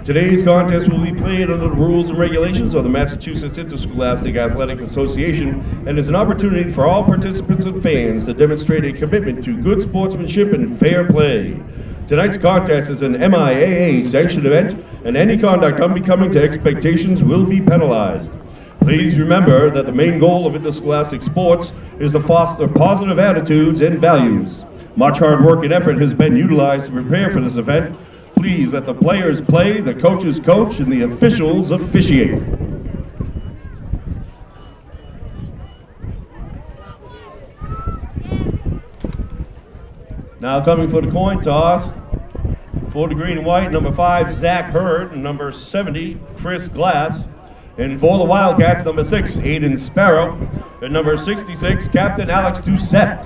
Today's contest will be played under the rules and regulations of the Massachusetts Interscholastic Athletic Association and is an opportunity for all participants and fans to demonstrate a commitment to good sportsmanship and fair play. Tonight's contest is an MIAA sanctioned event, and any conduct unbecoming to expectations will be penalized. Please remember that the main goal of interscholastic sports is to foster positive attitudes and values. Much hard work and effort has been utilized to prepare for this event. Please let the players play, the coaches coach, and the officials officiate. Now coming for the coin toss, for the green and white, number 5, Zach Hurd, and number 70, Chris Glass. And for the Wildcats, number 6, Aiden Sparrow, and number 66, Captain Alex Doucette.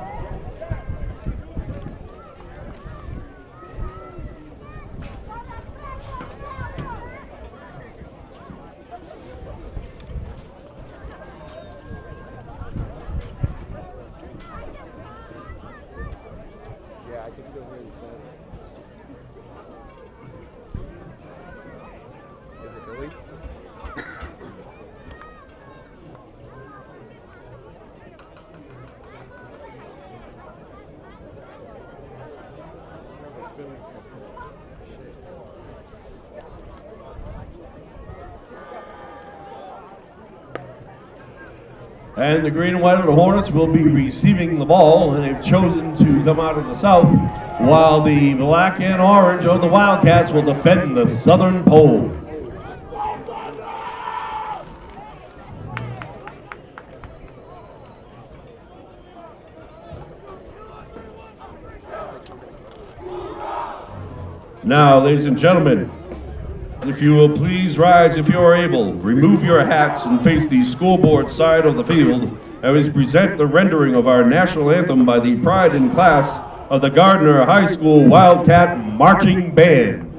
And the green and white of the Hornets will be receiving the ball, and they've chosen to come out of the south, while the black and orange of the Wildcats will defend the southern pole. Now, ladies and gentlemen, if you will please rise if you are able, remove your hats and face the scoreboard side of the field as we present the rendering of our national anthem by the pride and class of the Gardner High School Wildcat Marching Band.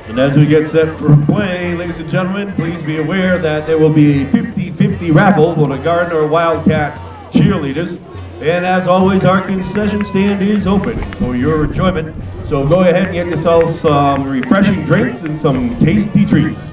And as we get set for play, ladies and gentlemen, please be aware that there will be a 50-50 raffle for the Gardner Wildcat cheerleaders. And as always, our concession stand is open for your enjoyment. So go ahead and get yourself some refreshing drinks and some tasty treats.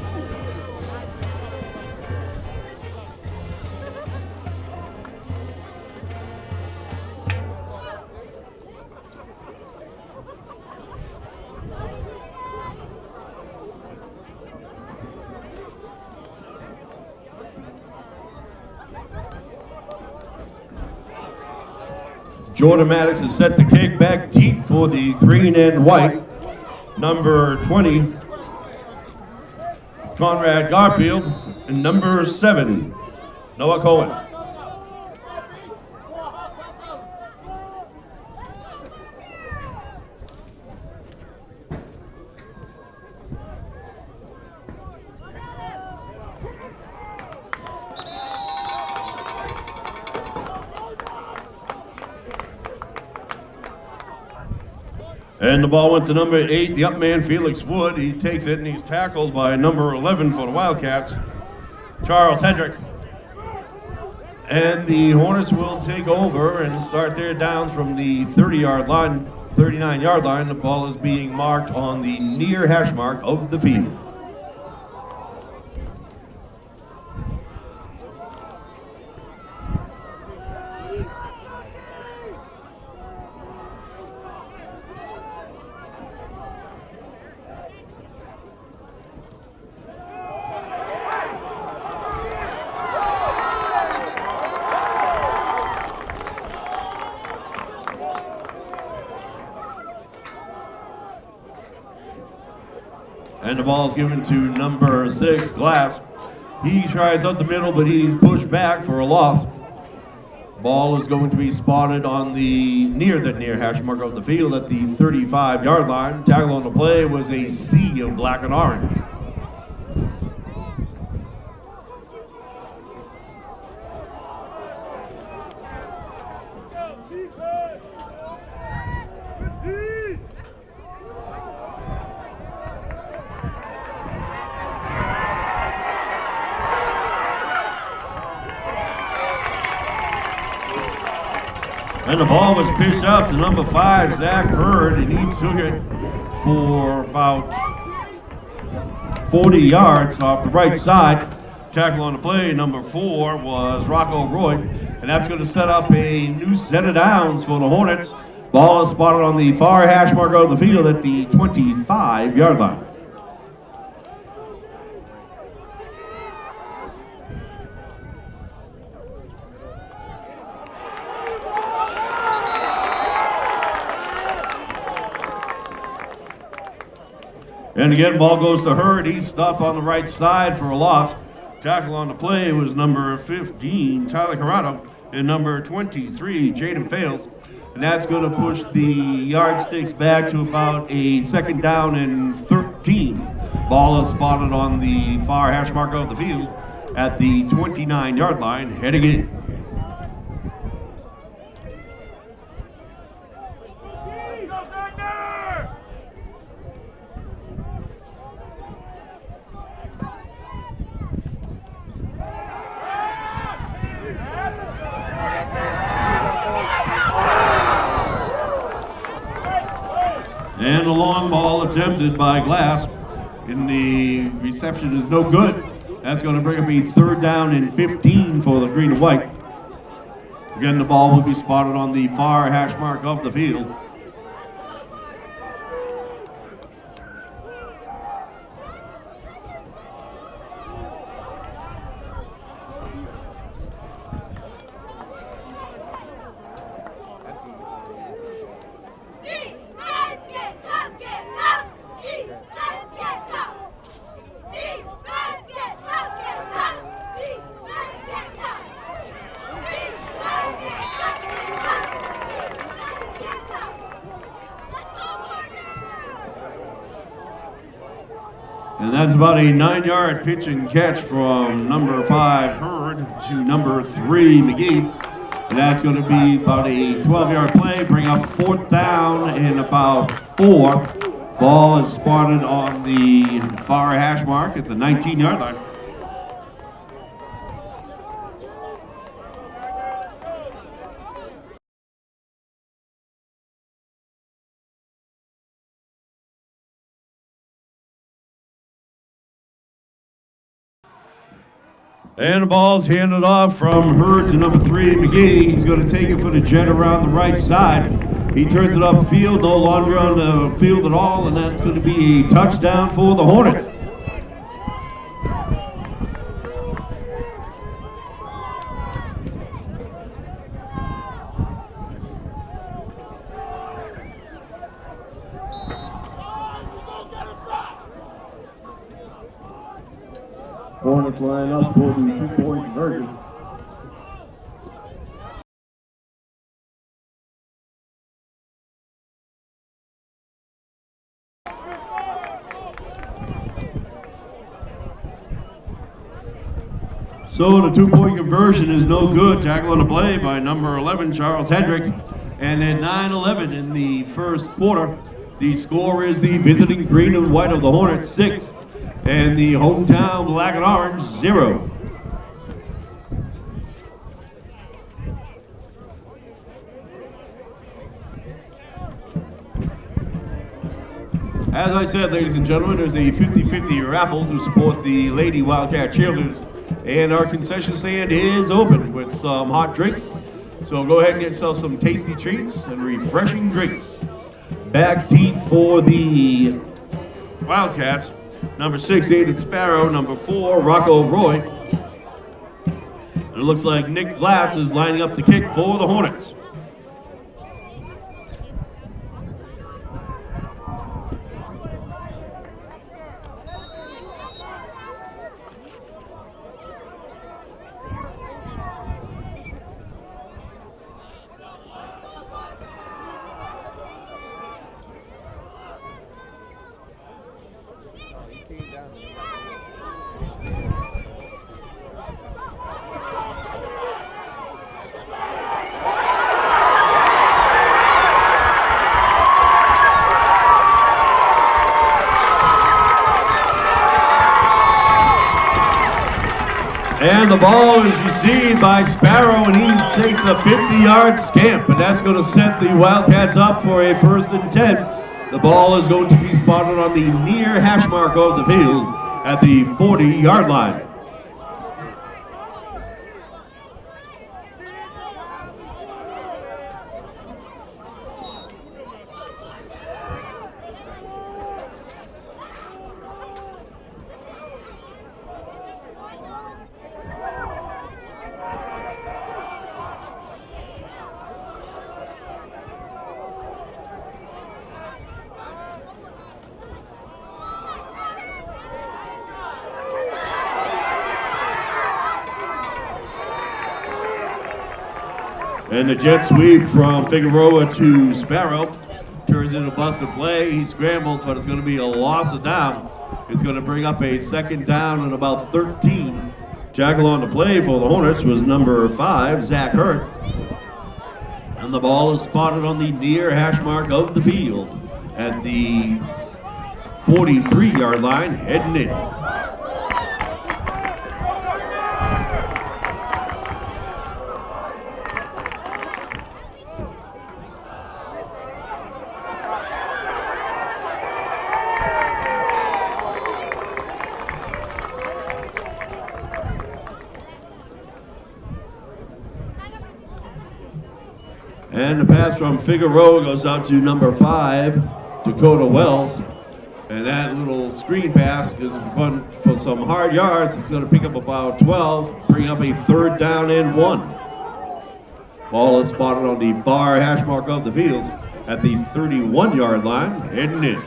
Jordan Maddox is set to kick back deep for the green and white. Number 20, Conrad Garfield, and number 7, Noah Cohen. And the ball went to number 8, the up man, Felix Wood. He takes it and he's tackled by number 11 for the Wildcats, Charles Hendricks. And the Hornets will take over and start their downs from the 30-yard line, 39-yard line. The ball is being marked on the near hash mark of the field. And the ball is given to number 6, Glass. He tries up the middle, but he's pushed back for a loss. Ball is going to be spotted on the near hash mark of the field at the 35-yard line. Tackle on the play was a sea of black and orange. And the ball was pitched out to number 5, Zach Hurd, and he took it for about 40 yards off the right side. Tackle on the play, number 4, was Rocco Roy, and that's going to set up a new set of downs for the Hornets. Ball is spotted on the far hash mark of the field at the 25-yard line. And again, ball goes to Hurd. He's stopped on the right side for a loss. Tackle on the play was number 15, Tyler Corrado, and number 23, Jaden Fales. And that's going to push the yardsticks back to about a 2nd down and 13. Ball is spotted on the far hash mark of the field at the 29-yard line, heading in. And a long ball attempted by Glass, and the reception is no good. That's going to bring up a 3rd down and 15 for the green and white. Again, the ball will be spotted on the far hash mark of the field. And that's about a 9-yard pitch and catch from number 5, Hurd, to number 3, McGee. And that's going to be about a 12-yard play, bring up 4th down and about 4. Ball is spotted on the far hash mark at the 19-yard line. And the ball's handed off from Hurd to number 3, McGee. He's going to take it for the jet around the right side. He turns it upfield, no longer on the field at all, and that's going to be a touchdown for the Hornets. Hornets line up for the 2-point conversion. So the 2-point conversion is no good. Tackle on the play by number 11, Charles Hendricks. And at 9-11 in the first quarter, the score is the visiting green and white of the Hornets 6 and the hometown black and orange 0. As I said, ladies and gentlemen, there's a 50-50 raffle to support the Lady Wildcat cheerleaders. And our concession stand is open with some hot drinks. So go ahead and get yourself some tasty treats and refreshing drinks. Back team for the Wildcats. Number 6, Aiden Sparrow. Number 4, Rocco Roy. And it looks like Nick Glass is lining up the kick for the Hornets. And the ball is received by Sparrow, and he takes a 50-yard scamp, and that's going to set the Wildcats up for a 1st and 10. The ball is going to be spotted on the near hash mark of the field at the 40-yard line. And the jet sweep from Figueroa to Sparrow turns into a busted play. He scrambles, but it's going to be a loss of down. It's going to bring up a 2nd down and about 13. Tackle on the play for the Hornets was number 5, Zach Hurt. And the ball is spotted on the near hash mark of the field at the 43-yard line, heading in. And the pass from Figueroa goes out to number 5, Dakota Wells. And that little screen pass is run for some hard yards. It's going to pick up about 12, bring up a 3rd down and 1. Ball is spotted on the far hash mark of the field at the 31-yard line, heading in.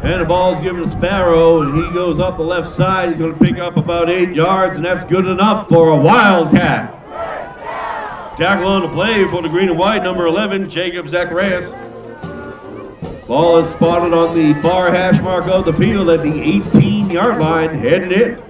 And the ball's given to Sparrow, and he goes up the left side. He's going to pick up about 8 yards, and that's good enough for a Wildcat. Tackle on the play for the green and white, number 11, Jacob Zacharias. Ball is spotted on the far hash mark of the field at the 18-yard line, heading in.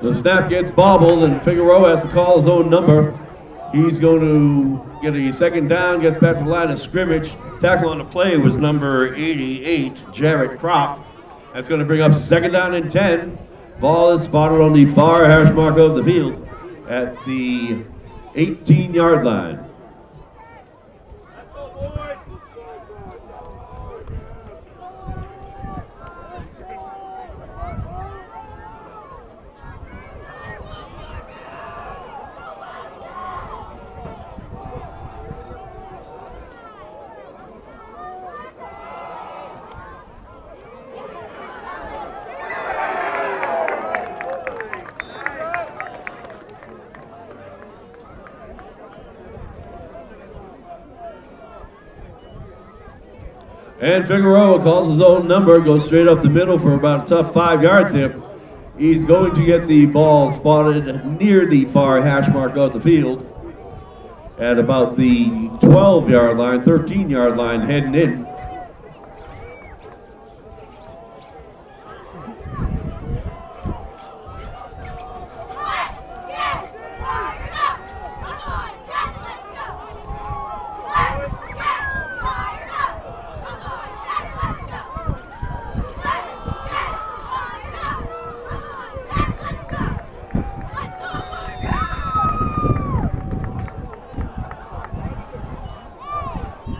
The snap gets bobbled, and Figueroa has to call his own number. He's going to get a second down, gets back to the line of scrimmage. Tackle on the play was number 88, Jarrett Croft. That's going to bring up second down and 10. Ball is spotted on the far hash mark of the field at the 18-yard line. And Figueroa calls his own number, goes straight up the middle for about a tough 5 yards there. He's going to get the ball spotted near the far hash mark of the field at about the 12-yard line, 13-yard line heading in.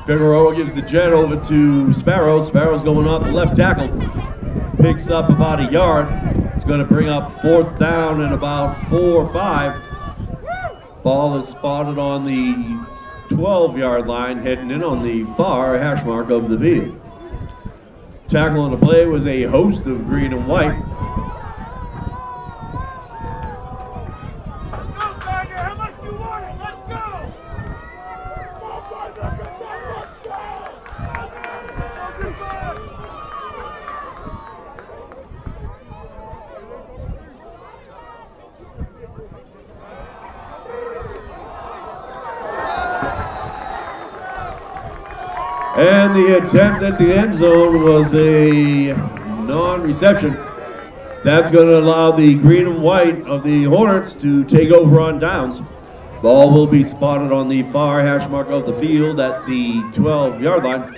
Figueroa gives the jet over to Sparrow. Sparrow's going off the left tackle. Picks up about a yard. It's going to bring up fourth down and about 4 or 5. Ball is spotted on the 12-yard line, heading in on the far hash mark of the field. Tackle on the play was a host of green and white. And the attempt at the end zone was a non-reception. That's going to allow the green and white of the Hornets to take over on downs. Ball will be spotted on the far hash mark of the field at the 12-yard line.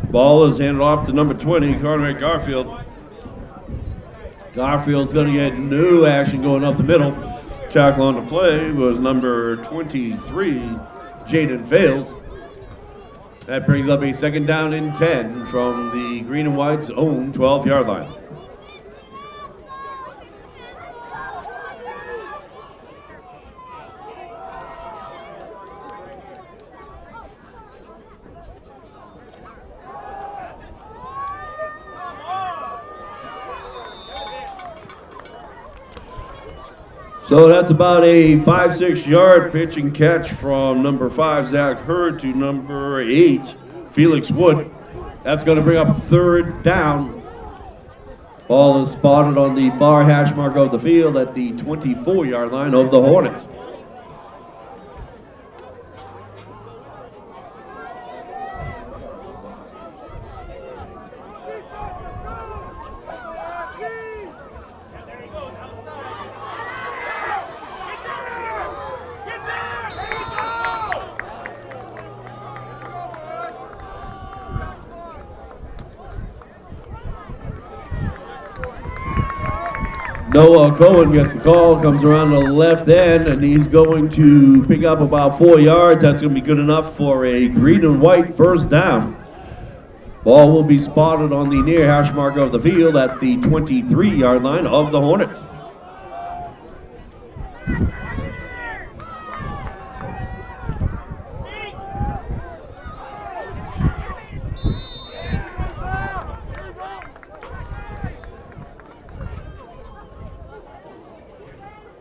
Ball is handed off to number 20, Conrad Garfield. Garfield's going to get no action going up the middle. Tackle on the play was number 23, Jaden Fales. That brings up a second down and 10 from the green and white's own 12-yard line. So that's about a 5-6 yard pitch and catch from number 5, Zach Hurd, to number 8, Felix Wood. That's going to bring up third down. Ball is spotted on the far hash mark of the field at the 24-yard line of the Hornets. Noah Cohen gets the call, comes around the left end, and he's going to pick up about 4 yards. That's going to be good enough for a green and white first down. Ball will be spotted on the near hash mark of the field at the 23-yard line of the Hornets.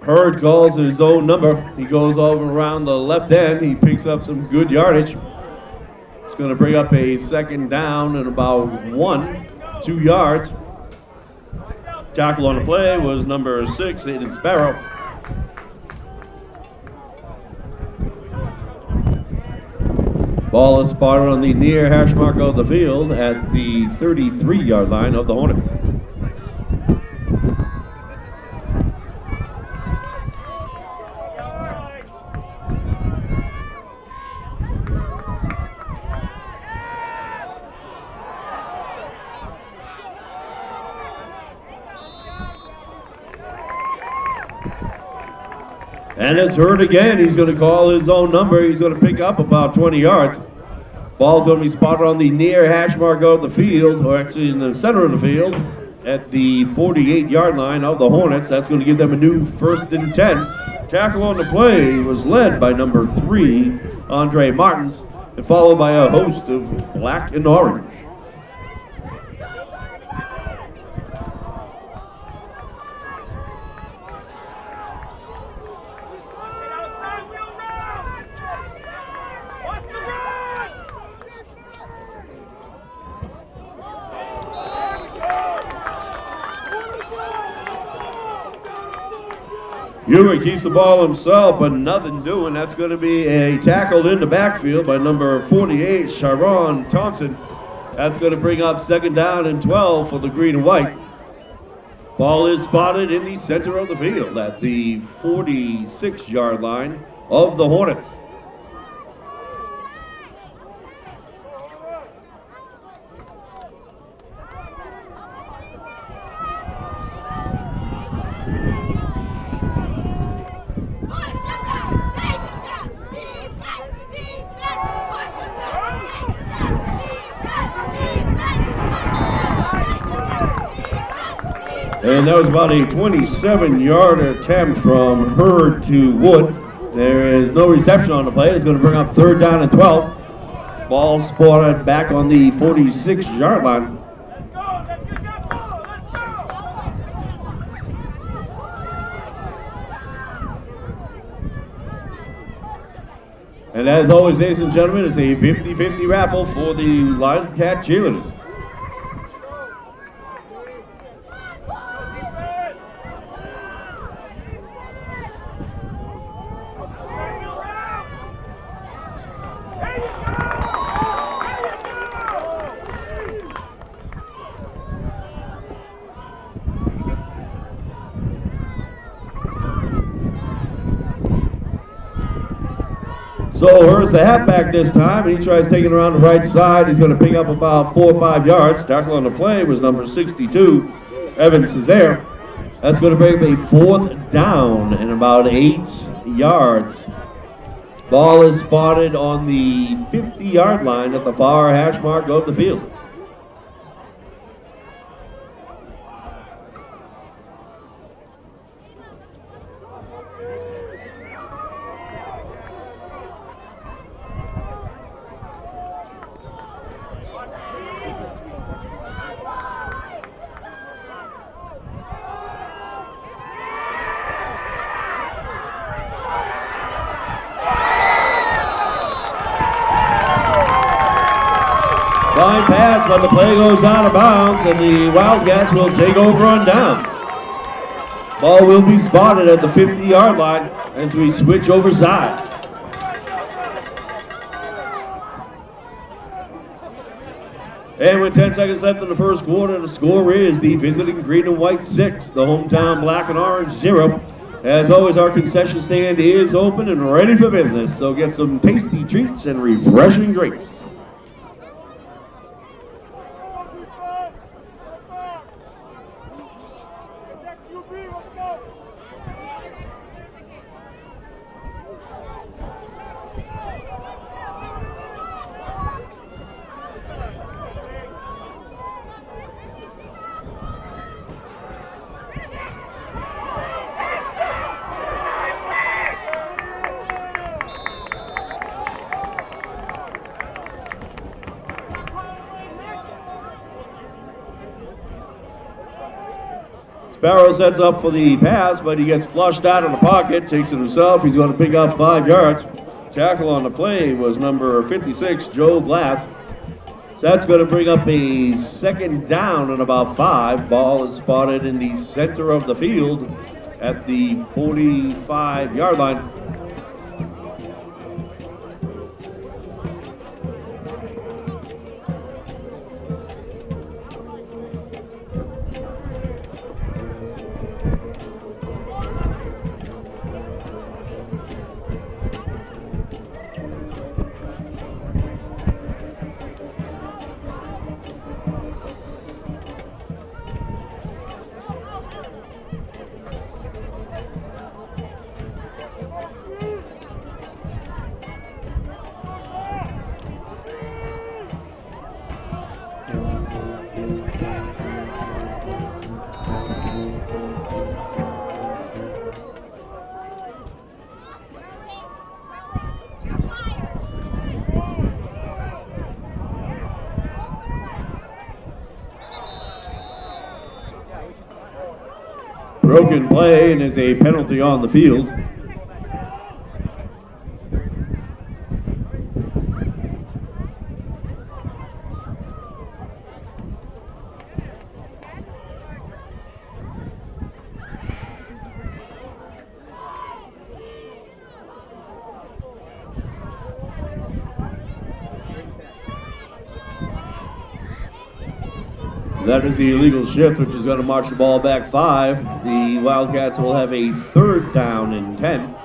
Hurd calls his own number. He goes over around the left end. He picks up some good yardage. It's going to bring up a second down and about 2 yards. Tackle on the play was number 6, Aiden Sparrow. Ball is spotted on the near hash mark of the field at the 33-yard line of the Hornets. And it's Hurd again. He's going to call his own number. He's going to pick up about 20 yards. Ball's going to be spotted on the near hash mark of the field, or actually in the center of the field, at the 48-yard line of the Hornets. That's going to give them a new 1st and 10. Tackle on the play was led by number 3, Andre Martins, and followed by a host of black and orange. Hewitt keeps the ball himself, but nothing doing. That's going to be a tackle in the backfield by number 48, Sharon Thompson. That's going to bring up 2nd down and 12 for the green and white. Ball is spotted in the center of the field at the 46-yard line of the Hornets. And that was about a 27-yard attempt from Hurd to Wood. There is no reception on the play. It's going to bring up 3rd down and 12. Ball spotted back on the 46-yard line. And as always, ladies and gentlemen, it's a 50-50 raffle for the Wildcat cheerleaders. So Hurd's the halfback this time, and he tries taking around the right side. He's going to pick up about 4 or 5 yards. Tackle on the play was number 62, Evan Cesare. That's going to bring up a 4th down and about 8 yards. Ball is spotted on the 50-yard line at the far hash mark of the field. Fine pass, but the play goes out of bounds, and the Wildcats will take over on downs. Ball will be spotted at the 50-yard line as we switch over sides. And with 10 seconds left in the first quarter, the score is the visiting green and white 6, the hometown black and orange 0. As always, our concession stand is open and ready for business, so get some tasty treats and refreshing drinks. Sparrow sets up for the pass, but he gets flushed out of the pocket, takes it himself. He's going to pick up 5 yards. Tackle on the play was number 56, Joe Glass. So that's going to bring up a second down and about 5. Ball is spotted in the center of the field at the 45-yard line. Broken play and is a penalty on the field. That is the illegal shift, which is going to march the ball back 5. The Wildcats will have a 3rd down and 10.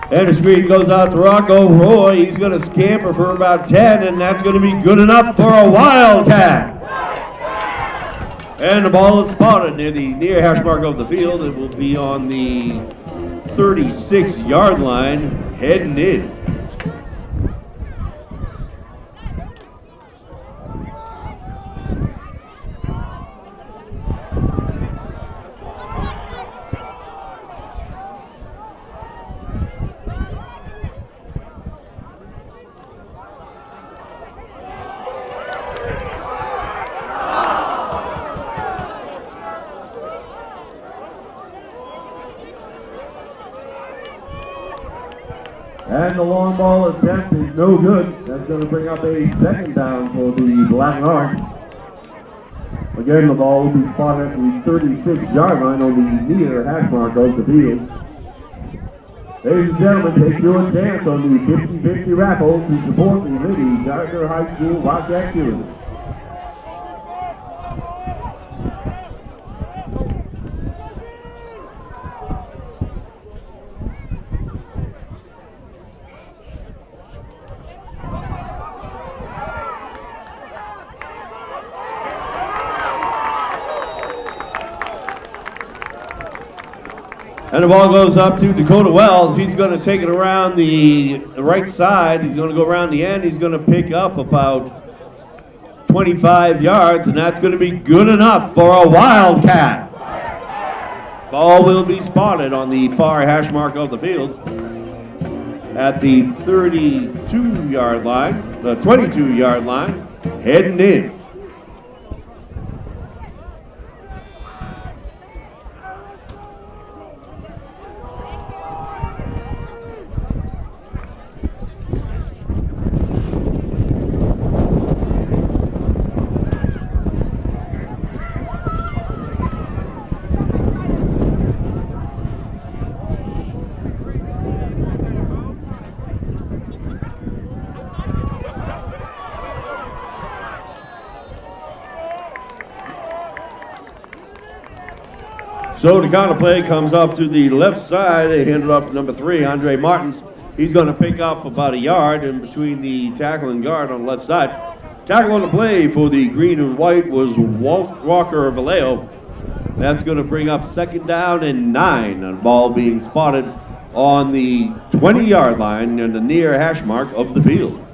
And the screen goes out to Rocco Roy. He's going to scamper for about 10, and that's going to be good enough for a Wildcat. And the ball is spotted near the near hash mark of the field. It will be on the 36-yard line, heading in. And the long ball attempt is no good. That's going to bring up a 2nd down for the Black and Orange. Again, the ball will be spotted at the 36-yard line on the near hash mark of the field. Ladies and gentlemen, take your chance on the 50-50 raffle to support the Lady Gardner High School Wildcat Cheerleaders. And the ball goes up to Dakota Wells. He's going to take it around the right side. He's going to go around the end. He's going to pick up about 25 yards, and that's going to be good enough for a Wildcat. Ball will be spotted on the far hash mark of the field at the 32-yard line, the 22-yard line, heading in. So the counter play comes up to the left side. They hand it off to number 3, Andre Martins. He's going to pick up about a yard in between the tackle and guard on the left side. Tackle on the play for the green and white was Walker Vallejo. That's going to bring up 2nd down and 9. A ball being spotted on the 20-yard line in the near hash mark of the field.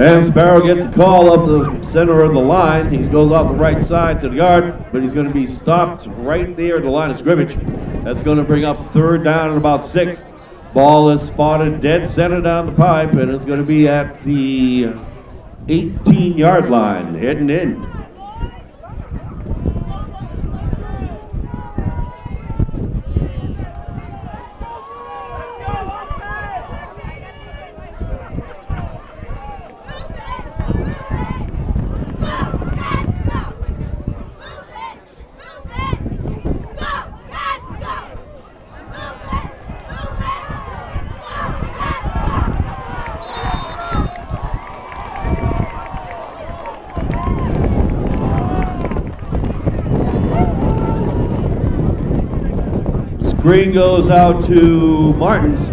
And Sparrow gets the call up the center of the line. He goes off the right side to the guard, but he's going to be stopped right there at the line of scrimmage. That's going to bring up 3rd down and about 6. Ball is spotted dead center down the pipe, and it's going to be at the 18-yard line, heading in. Screen goes out to Martins,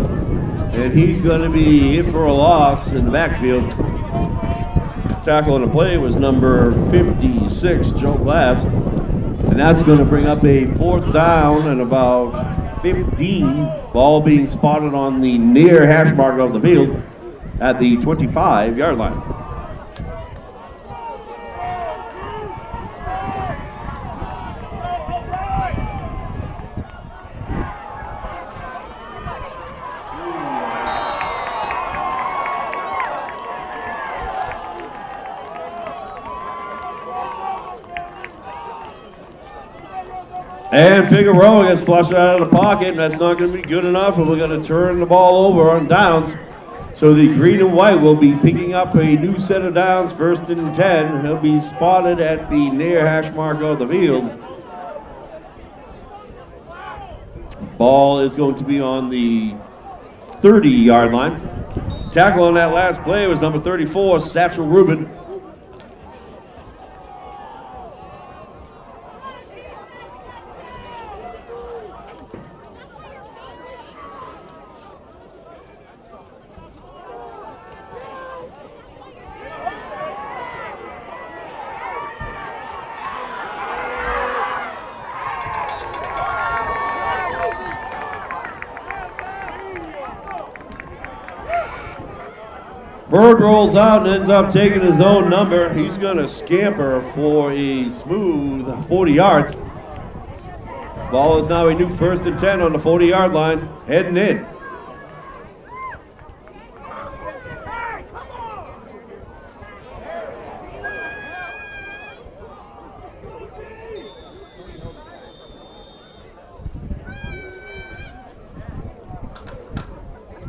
and he's going to be in for a loss in the backfield. Tackle on the play was number 56, Joe Glass, and that's going to bring up a 4th down and about 15. Ball being spotted on the near hash mark of the field at the 25-yard line. And Figueroa gets flushed out of the pocket, and that's not going to be good enough, and we're going to turn the ball over on downs. So the green and white will be picking up a new set of downs, 1st and 10. He'll be spotted at the near hash mark of the field. Ball is going to be on the 30-yard line. Tackle on that last play was number 34, Satchel Rubin. Bird rolls out and ends up taking his own number. He's going to scamper for a smooth 40 yards. Ball is now a new 1st and 10 on the 40-yard line, heading in.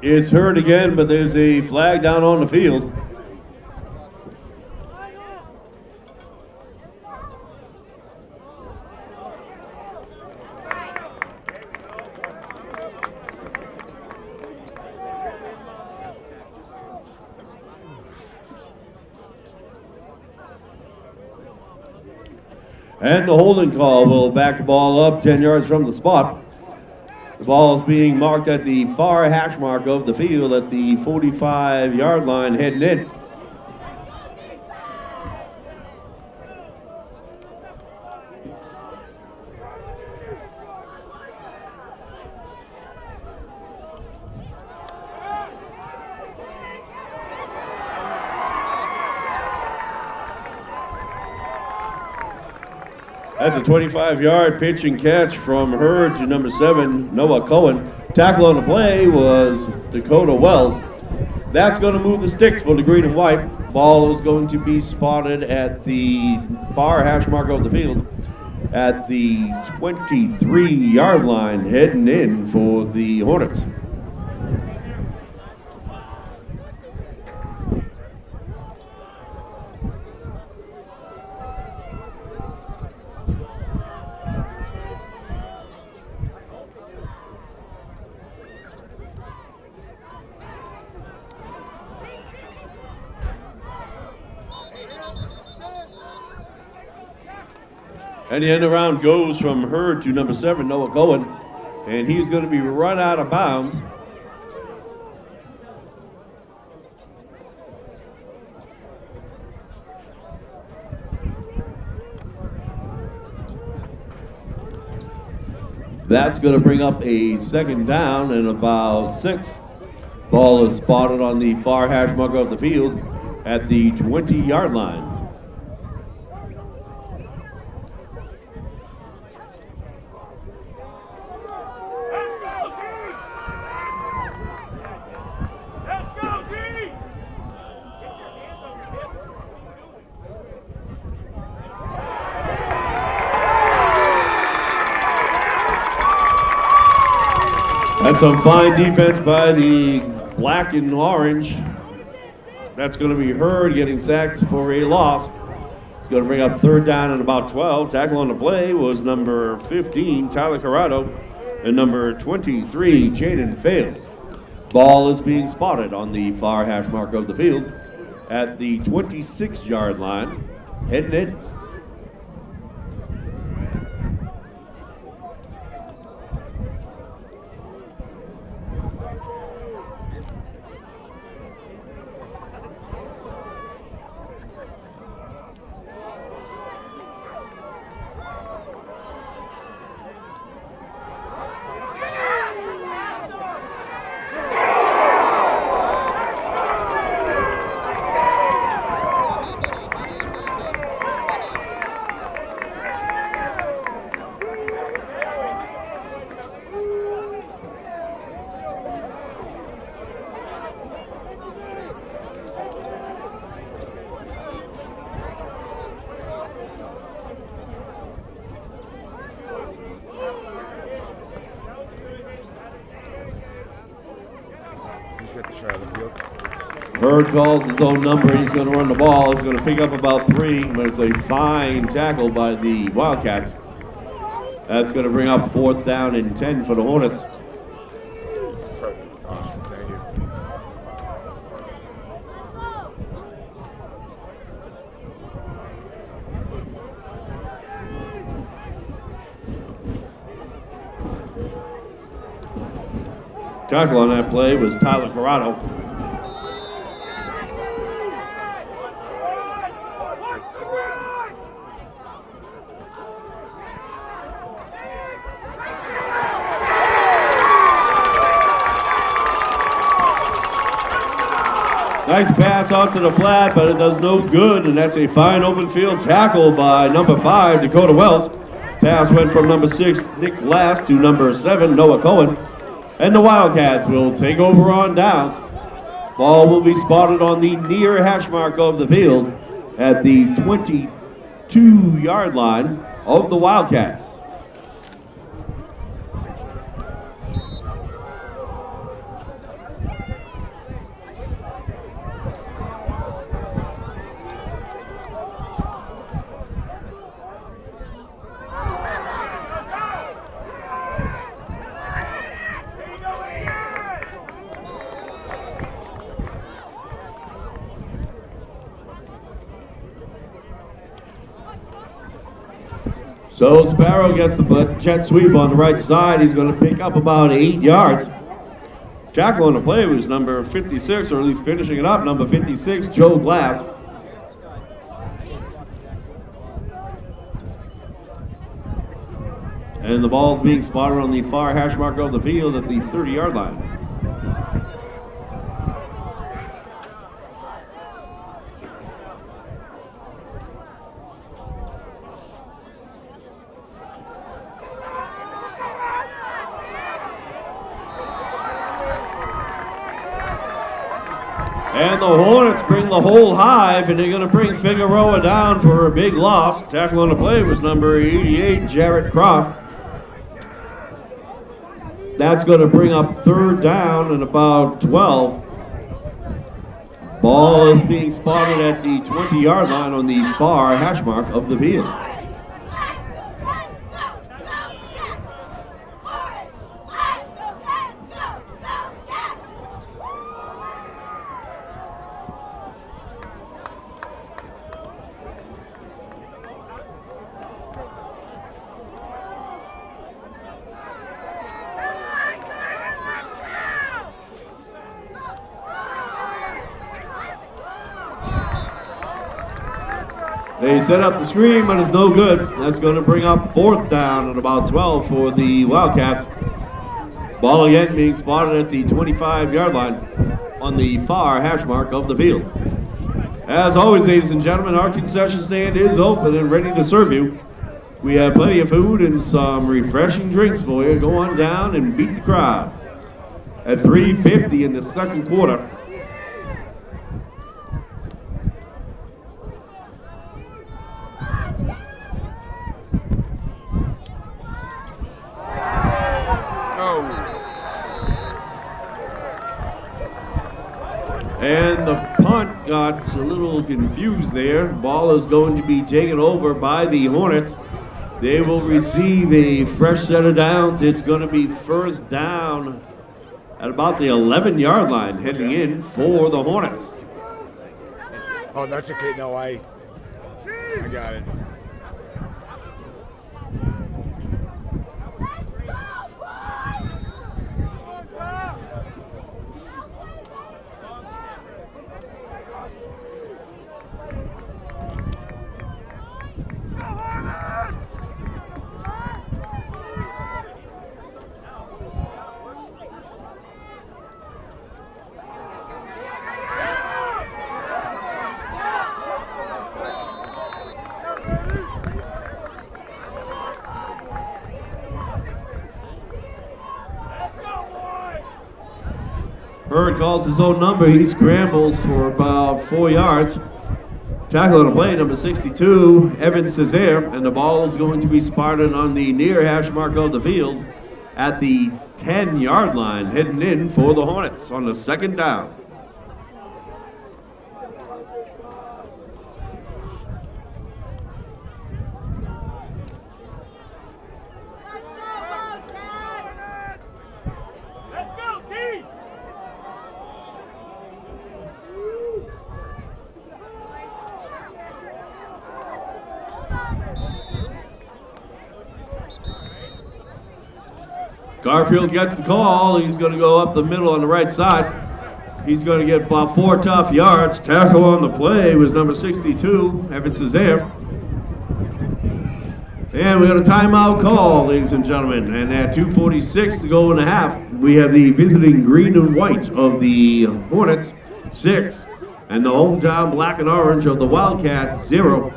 It's hurt again, but there's a flag down on the field. And the holding call will back the ball up 10 yards from the spot. The ball is being marked at the far hash mark of the field at the 45-yard line, heading in. That's a 25-yard pitch and catch from Hurd to number 7, Noah Cohen. Tackle on the play was Dakota Wells. That's going to move the sticks for the green and white. Ball is going to be spotted at the far hash mark of the field at the 23-yard line, heading in for the Hornets. And the end around goes from Hurd to number 7, Noah Cohen. And he's going to be run out of bounds. That's going to bring up a second down and about 6. Ball is spotted on the far hash marker of the field at the 20-yard line. That's some fine defense by the black and orange. That's going to be Hurd getting sacked for a loss. It's going to bring up third down and about 12. Tackle on the play was number 15, Tyler Corrado, and number 23, Jaden Fales. Ball is being spotted on the far hash marker of the field at the 26-yard line. Heading in. Hurd calls his own number. He's going to run the ball. He's going to pick up about 3. But it's a fine tackle by the Wildcats. That's going to bring up 4th down and 10 for the Hornets. Tackle on that play was Tyler Corrado. Nice pass out to the flat, but it does no good, and that's a fine open field tackle by number 5, Dakota Wells. Pass went from number 6, Nick Glass, to number 7, Noah Cohen. And the Wildcats will take over on downs. Ball will be spotted on the near hash mark of the field at the 22-yard line of the Wildcats. So Sparrow gets the jet sweep on the right side. He's going to pick up about 8 yards. Tackle on the play was number 56, or at least finishing it up, number 56, Joe Glass. And the ball's being spotted on the far hash marker of the field at the 30-yard line. And the Hornets bring the whole hive, and they're going to bring Figueroa down for a big loss. Tackle on the play was number 88, Jarrett Croft. That's going to bring up third down and about 12. Ball is being spotted at the 20-yard line on the far hash mark of the field. They set up the screen, but it's no good. That's going to bring up 4th down at about 12 for the Wildcats. Ball again being spotted at the 25-yard line on the far hash mark of the field. As always, ladies and gentlemen, our concession stand is open and ready to serve you. We have plenty of food and some refreshing drinks for you. Go on down and beat the crowd. At 3:50 in the second quarter. And the punt got a little confused there. Ball is going to be taken over by the Hornets. They will receive a fresh set of downs. It's going to be first down at about the 11-yard line heading in for the Hornets. Oh, that's okay. No, I got it. Hurd calls his own number. He scrambles for about 4 yards. Tackle on the play, number 62, Evans is there, and the ball is going to be spotted on the near hash mark of the field at the 10-yard line, heading in for the Hornets on the second down. Garfield gets the call. He's going to go up the middle on the right side. He's going to get about 4 tough yards. Tackle on the play was number 62, Evans is there. And we got a timeout call, ladies and gentlemen. And at 2:46 to go in the half, we have the visiting green and white of the Hornets, 6, and the hometown black and orange of the Wildcats, 0.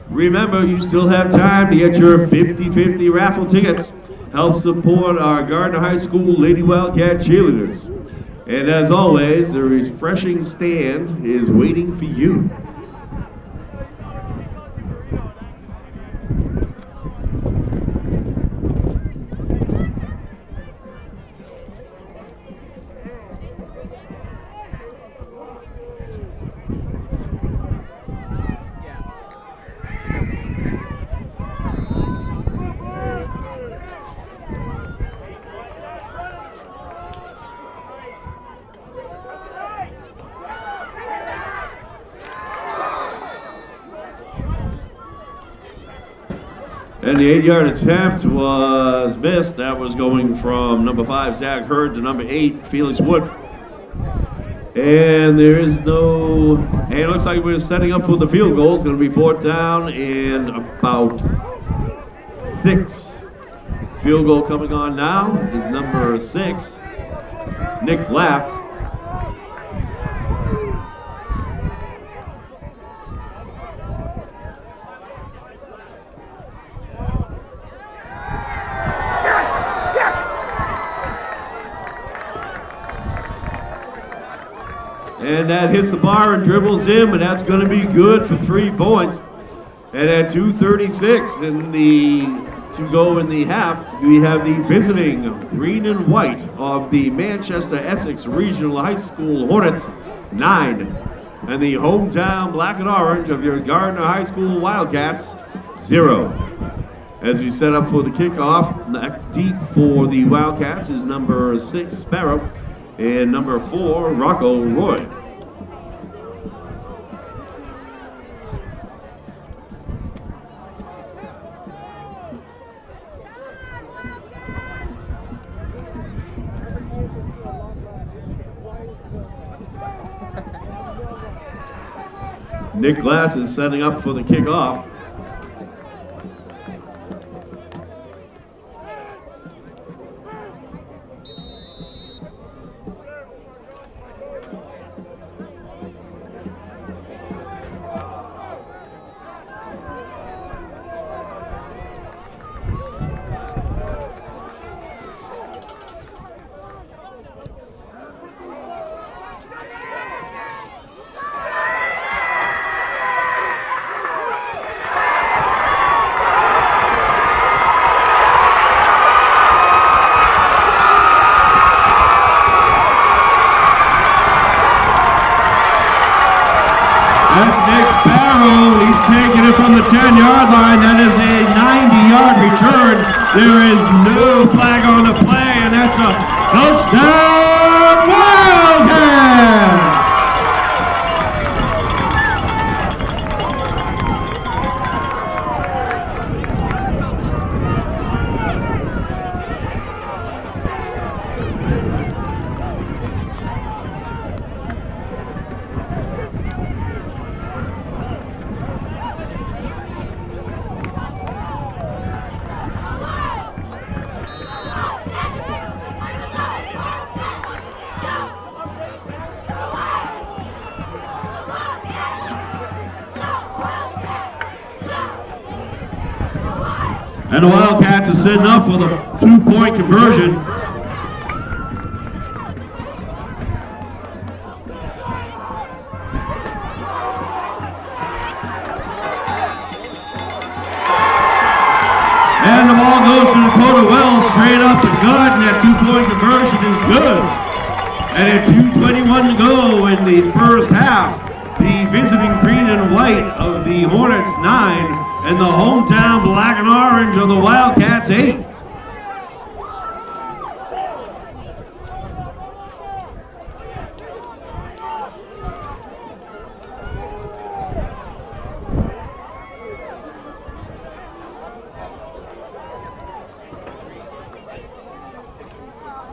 Remember, you still have time to get your 50-50 raffle tickets. Help support our Gardner High School Lady Wildcat cheerleaders. And as always, the refreshing stand is waiting for you. And the 8-yard attempt was missed. That was going from number 5, Zach Hurd, to number 8, Felix Wood. And there is no, and it looks like we're setting up for the field goal. It's going to be 4th down and about 6. Field goal coming on now is number 6, Nick Glass. And that hits the bar and dribbles in, and that's going to be good for 3 points. And at 2:36 to go in the half, we have the visiting green and white of the Manchester Essex Regional High School Hornets, 9. And the hometown black and orange of your Gardner High School Wildcats, 0. As we set up for the kickoff, deep for the Wildcats is number 6, Sparrow, and number 4, Rocco Roy. Nick Glass is setting up for the kickoff. That's Nick Sparrow. He's taking it from the 10-yard line. That is a 90-yard return. There is no flag on the play, and that's a touchdown Wildcat! And the Wildcats are setting up for the 2-point conversion. And the ball goes to Dakota Wells, straight up the gut, and that 2-point conversion is good. And at 2:21 to go in the first half, the visiting green and white of the Hornets 9 and the hometown black and orange of the Wildcats 8.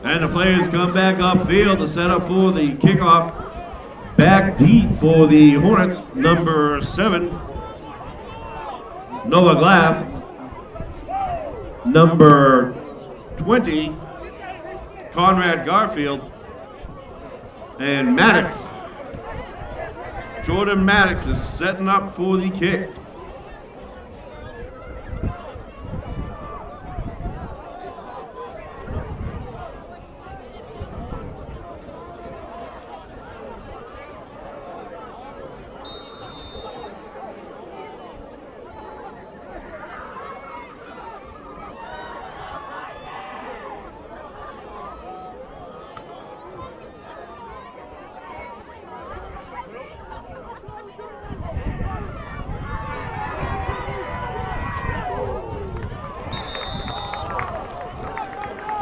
And the players come back upfield to set up for the kickoff. Back deep for the Hornets, number 7, Noah Glass. Number 20, Conrad Garfield. And Maddox. Jordan Maddox is setting up for the kick.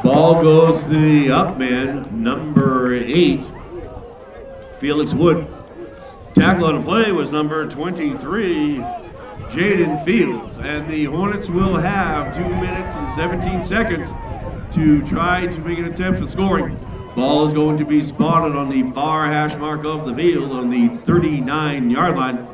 Ball goes to the up man, number 8, Felix Wood. Tackle on the play was number 23, Jaden Fields. And the Hornets will have 2 minutes and 17 seconds to try to make an attempt for scoring. Ball is going to be spotted on the far hash mark of the field on the 39-yard line.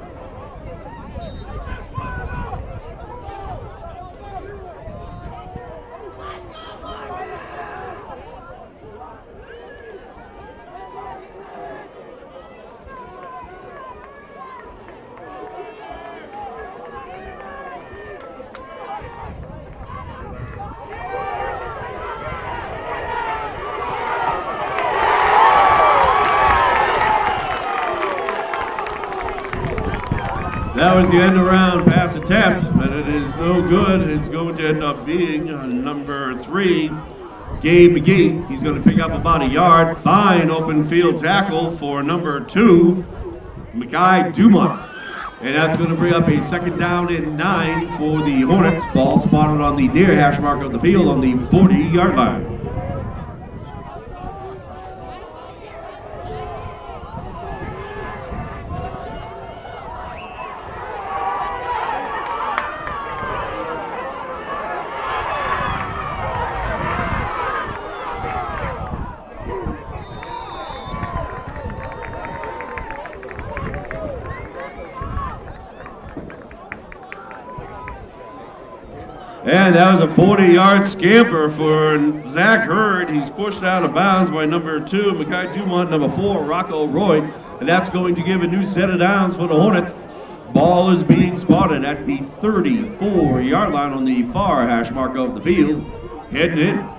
That was the end around pass attempt, but it is no good. It's going to end up being number 3, Gabe McGee. He's going to pick up about a yard. Fine open field tackle for number 2, Mackay Dumont. And that's going to bring up a second down and 9 for the Hornets. Ball spotted on the near hash mark of the field on the 40-yard line. And that was a 40-yard scamper for Zach Hurd. He's pushed out of bounds by number 2, Mackay Dumont, number 4, Rocco Roy. And that's going to give a new set of downs for the Hornets. Ball is being spotted at the 34-yard line on the far hash mark of the field. Heading in.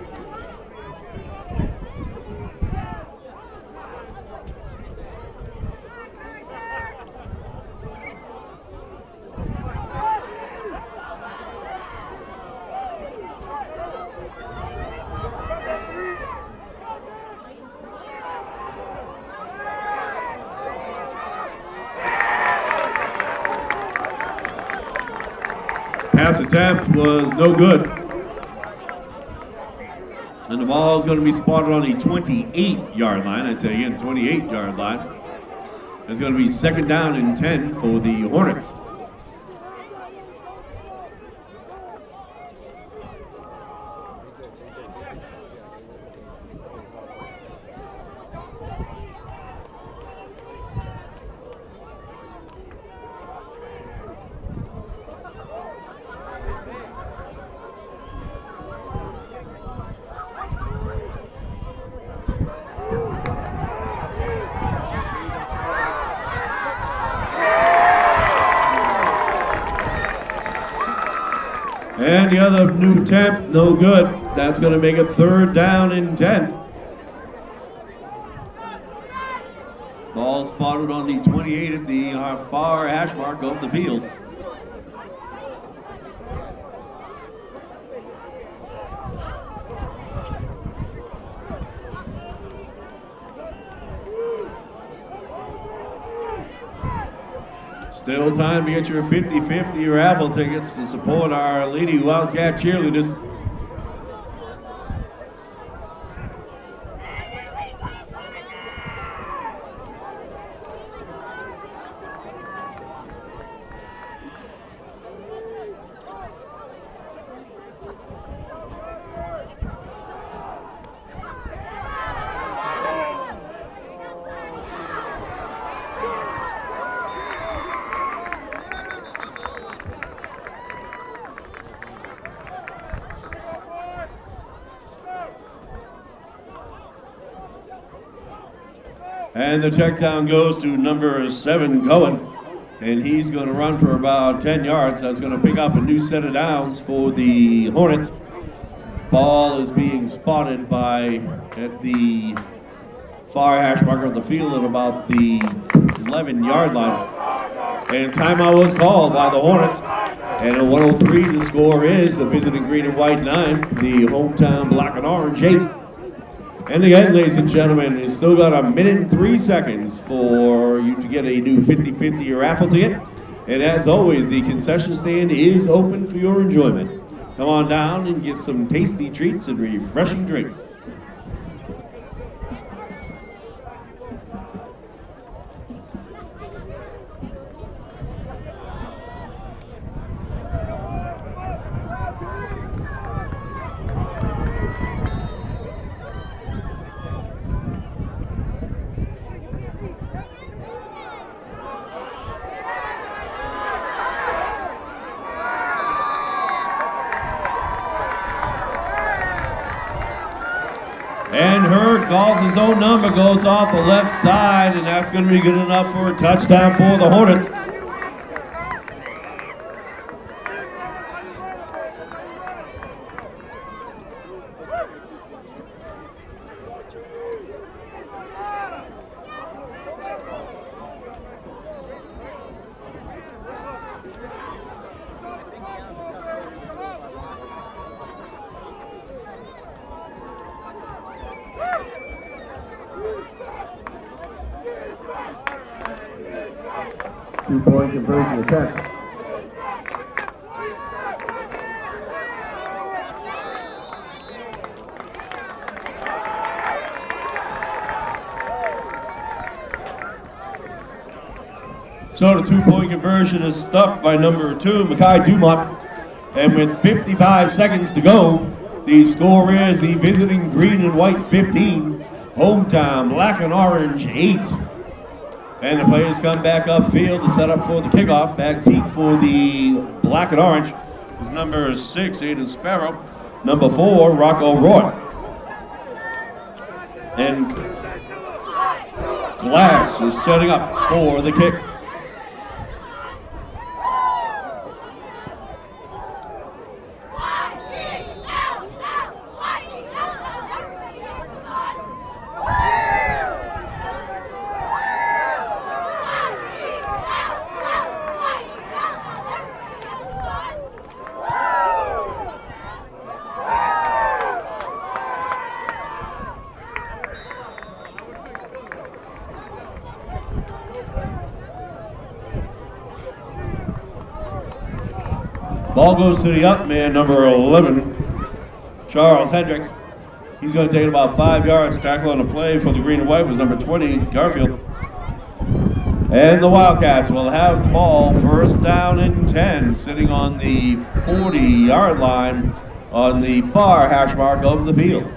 Pass attempt was no good. And the ball is going to be spotted on the 28-yard line. I say again, 28-yard line. It's going to be 2nd down and 10 for the Hornets. And the other new attempt, no good. That's going to make it 3rd down and 10. Ball spotted on the 28 at the far hash mark of the field. Still time to get your 50-50 raffle tickets to support our Lady Wildcat cheerleaders. And the check down goes to number 7, Cohen. And he's going to run for about 10 yards. That's going to pick up a new set of downs for the Hornets. Ball is being spotted at the far hash marker of the field at about the 11-yard line. And timeout was called by the Hornets. And at 1:03, the score is the visiting green and white 9, the hometown black and orange 8. And again, ladies and gentlemen, you've still got 1 minute and 3 seconds for you to get a new 50-50 raffle ticket. And as always, the concession stand is open for your enjoyment. Come on down and get some tasty treats and refreshing drinks. And Hurd calls his own number, goes off the left side, and that's going to be good enough for a touchdown for the Hornets. Two-point conversion attempt. So the 2-point conversion is stuffed by number 2, Mackay Dumont. And with 55 seconds to go, the score is the visiting green and white 15, hometown black and orange 8. And the players come back upfield to set up for the kickoff. Back deep for the black and orange is number 6, Aiden Sparrow. Number 4, Rocco Roy. And Glass is setting up for the kick. Ball goes to the up man, number 11, Charles Hendricks. He's going to take it about 5 yards. Tackle on the play for the green and white was number 20, Garfield. And the Wildcats will have the ball first down and 10, sitting on the 40-yard line on the far hash mark of the field.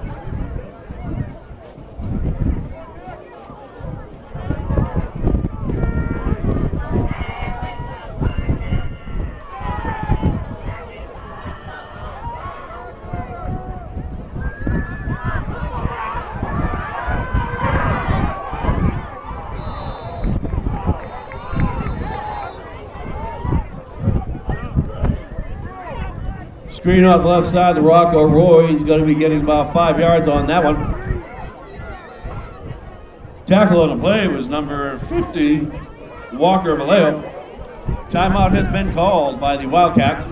Screen off the left side, the Rocco Roy. He's going to be getting about 5 yards on that one. Tackle on the play was number 50, Walker Vallejo. Timeout has been called by the Wildcats.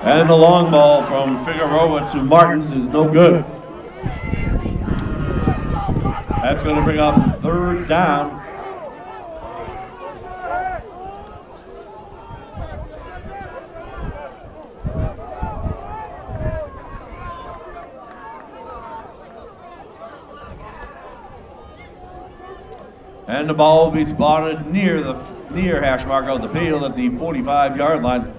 And the long ball from Figueroa to Martins is no good. That's going to bring up third down. And the ball will be spotted near hash mark of the field at the 45-yard line.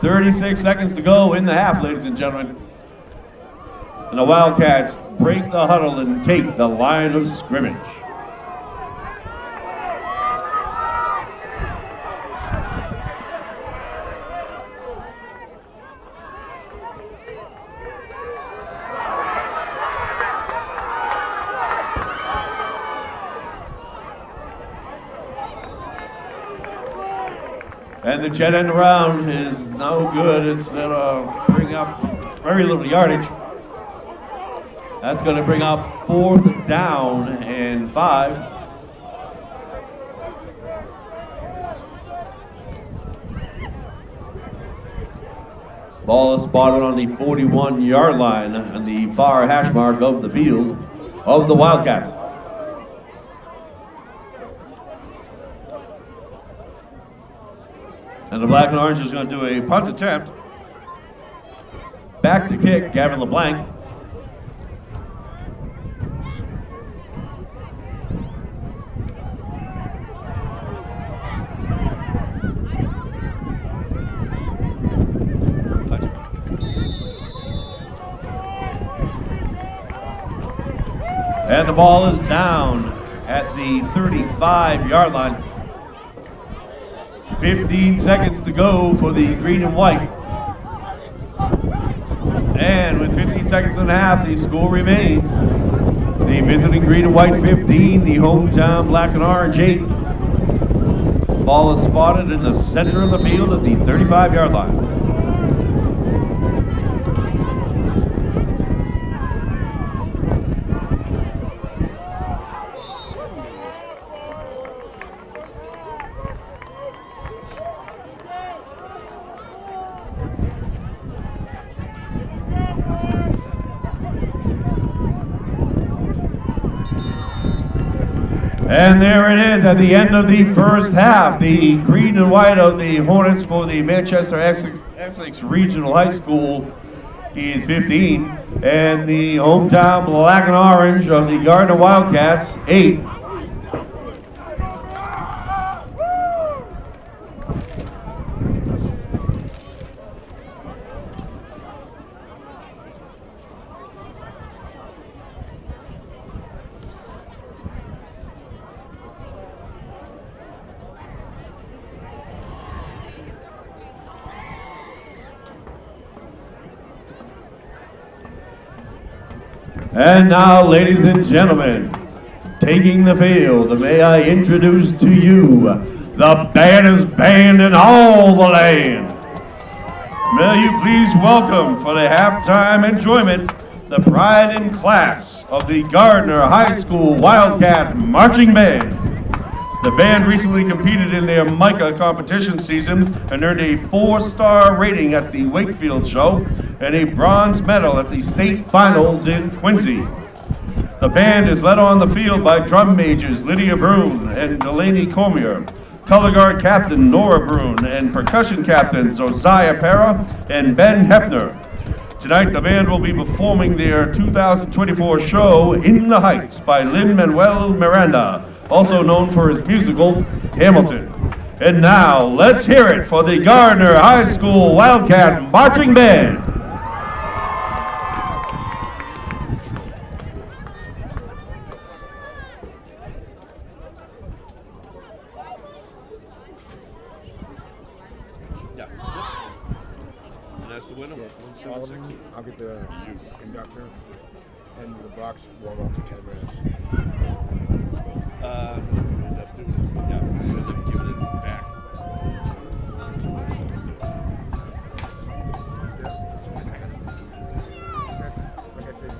36 seconds to go in the half, ladies and gentlemen. And the Wildcats break the huddle and take the line of scrimmage. And the jet end around is no good. It's going to bring up very little yardage. That's going to bring up fourth down and 5. Ball is spotted on the 41-yard line on the far hash mark of the field of the Wildcats. And the Black and Orange is going to do a punt attempt. Back to kick, Gavin LeBlanc. And the ball is down at the 35-yard line. 15 seconds to go for the green and white. And with 15 seconds and a half, the score remains. The visiting green and white 15, the hometown black and orange 8. Ball is spotted in the center of the field at the 35-yard line. And there it is at the end of the first half. The green and white of the Hornets for the Manchester Essex Regional High School is 15. And the hometown black and orange of the Gardner Wildcats, 8. And now, ladies and gentlemen, taking the field, may I introduce to you the baddest band in all the land. May you please welcome for the halftime enjoyment the pride and class of the Gardner High School Wildcat Marching Band. The band recently competed in their MICA competition season and earned a 4-star rating at the Wakefield show and a bronze medal at the state finals in Quincy. The band is led on the field by drum majors Lydia Brune and Delaney Cormier, color guard captain Nora Brune, and percussion captains Josiah Pera and Ben Hefner. Tonight, the band will be performing their 2024 show In the Heights by Lin-Manuel Miranda, also known for his musical, Hamilton. And now, let's hear it for the Gardner High School Wildcat Marching Band. And that's the winner. I'll get the conductor and the box warm up for 10 minutes. End up doing this. Yeah, end up giving it back. Like I said,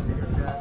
you get that.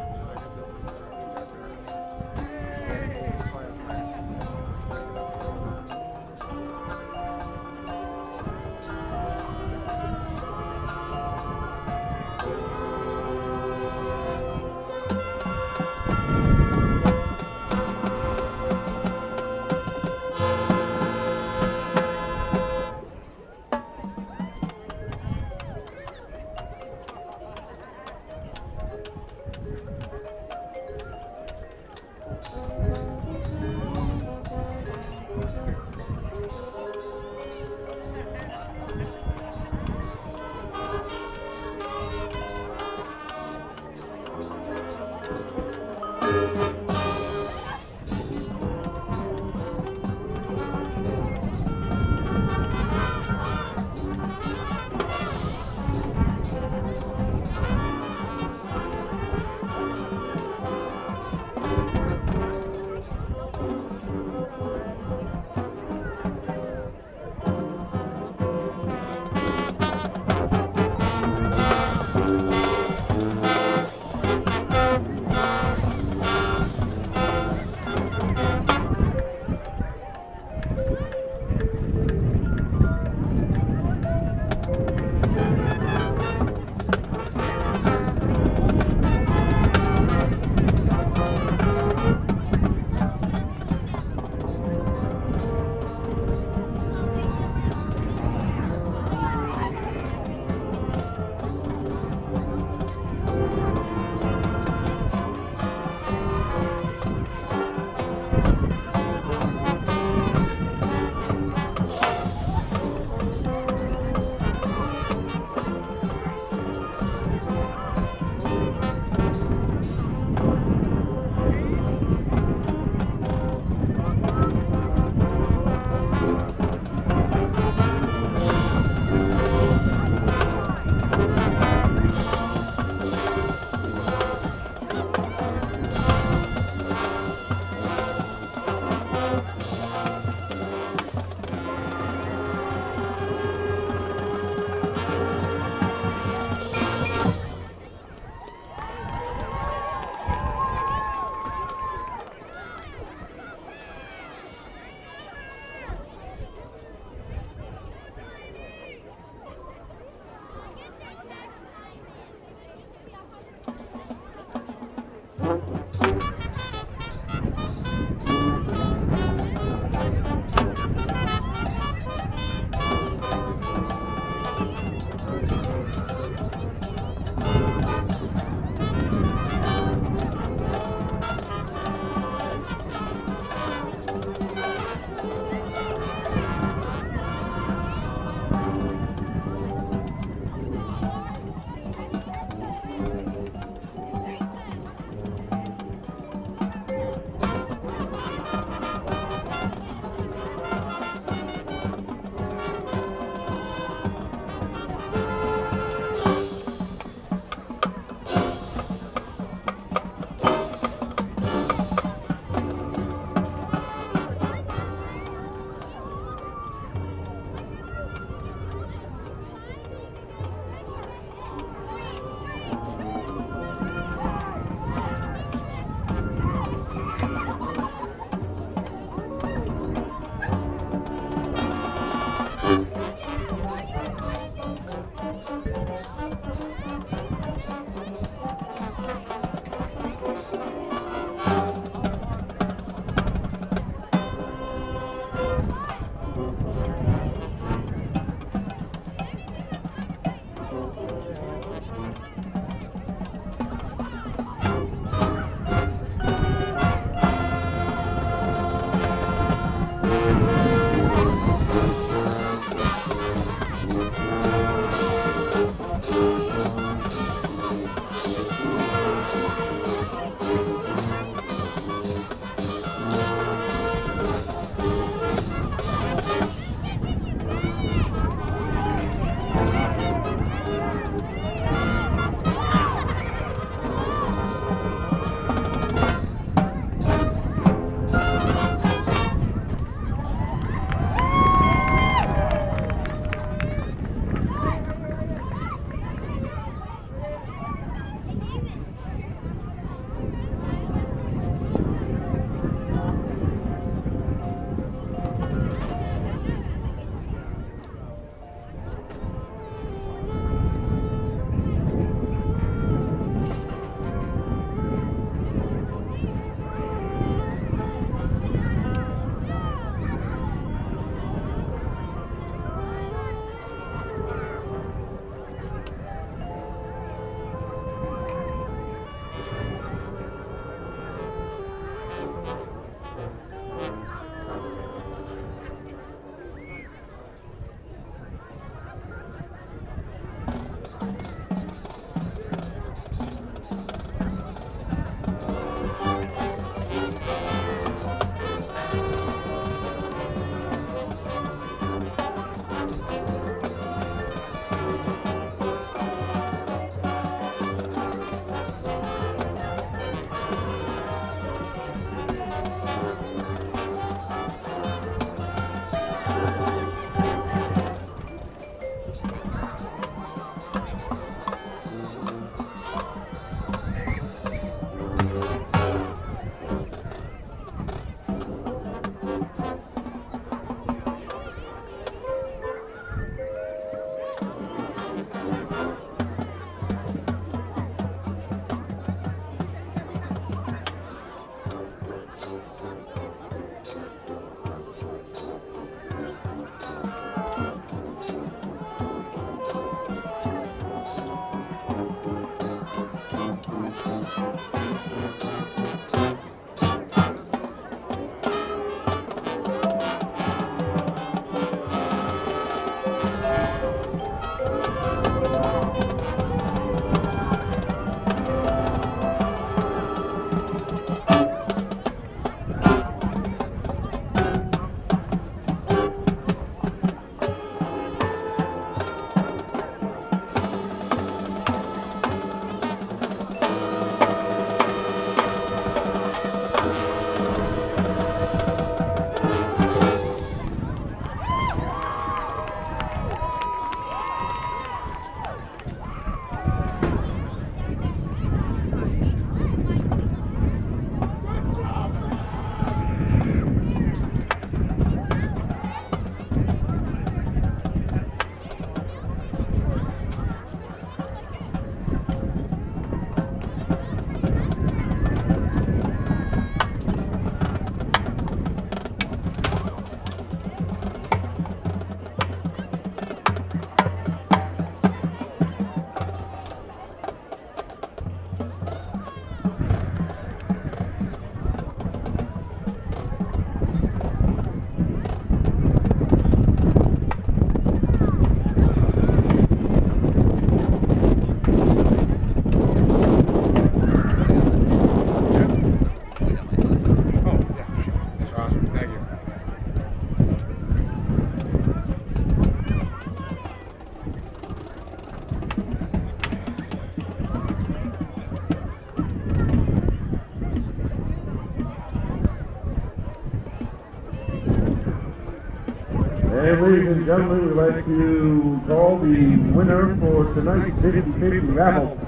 And ladies and gentlemen, we'd like to call the winner for tonight's 50-50 raffle.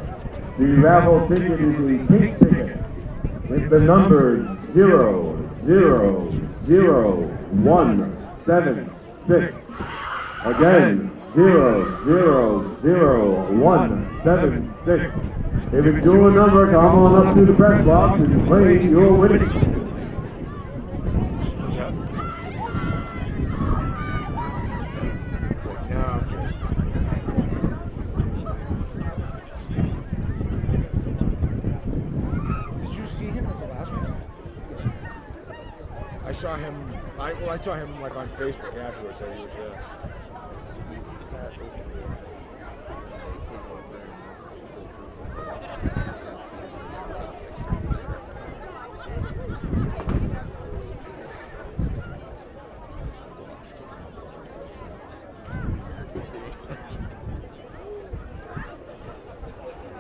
The raffle ticket is a pink ticket with the numbers 000176. Again, 000176. If it's your number, come on up to the press box and claim your winning. I saw him like on Facebook afterwards. He was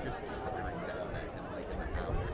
Just staring down at him like in the house.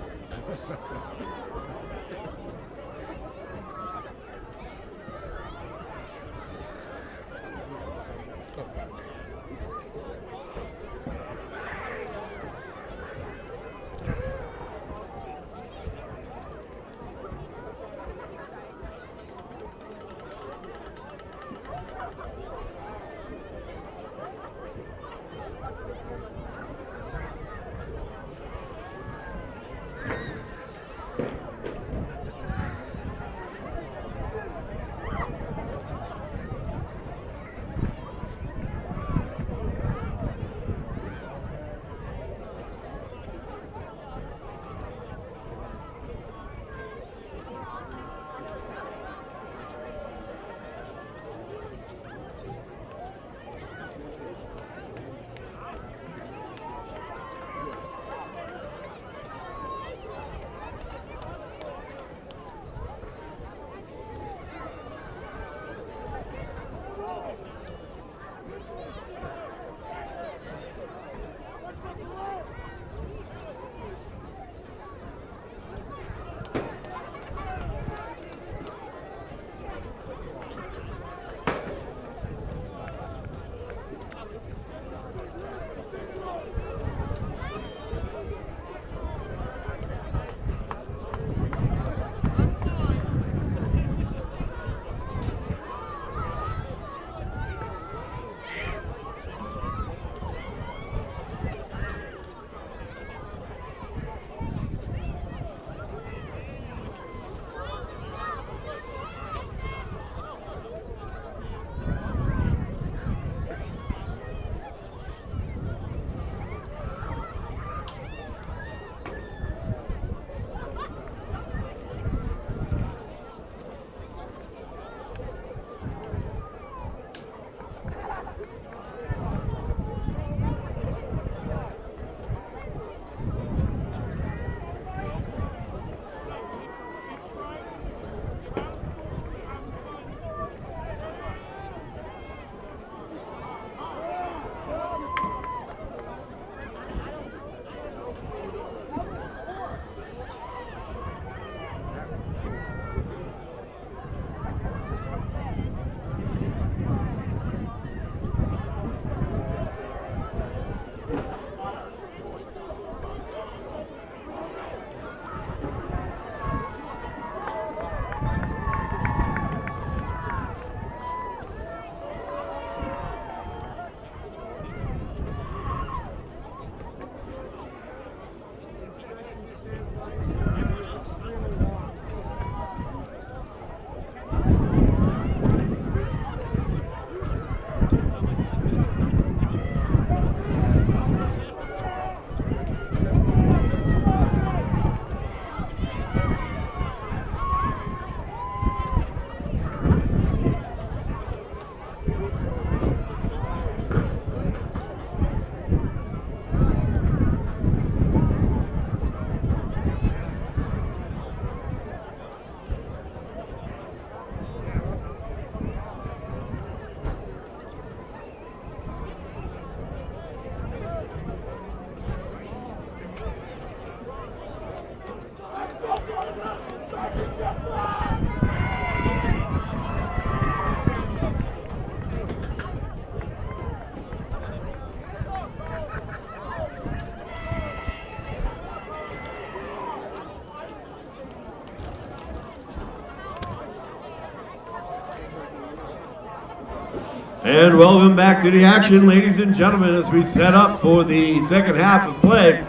And welcome back to the action, ladies and gentlemen, as we set up for the second half of play.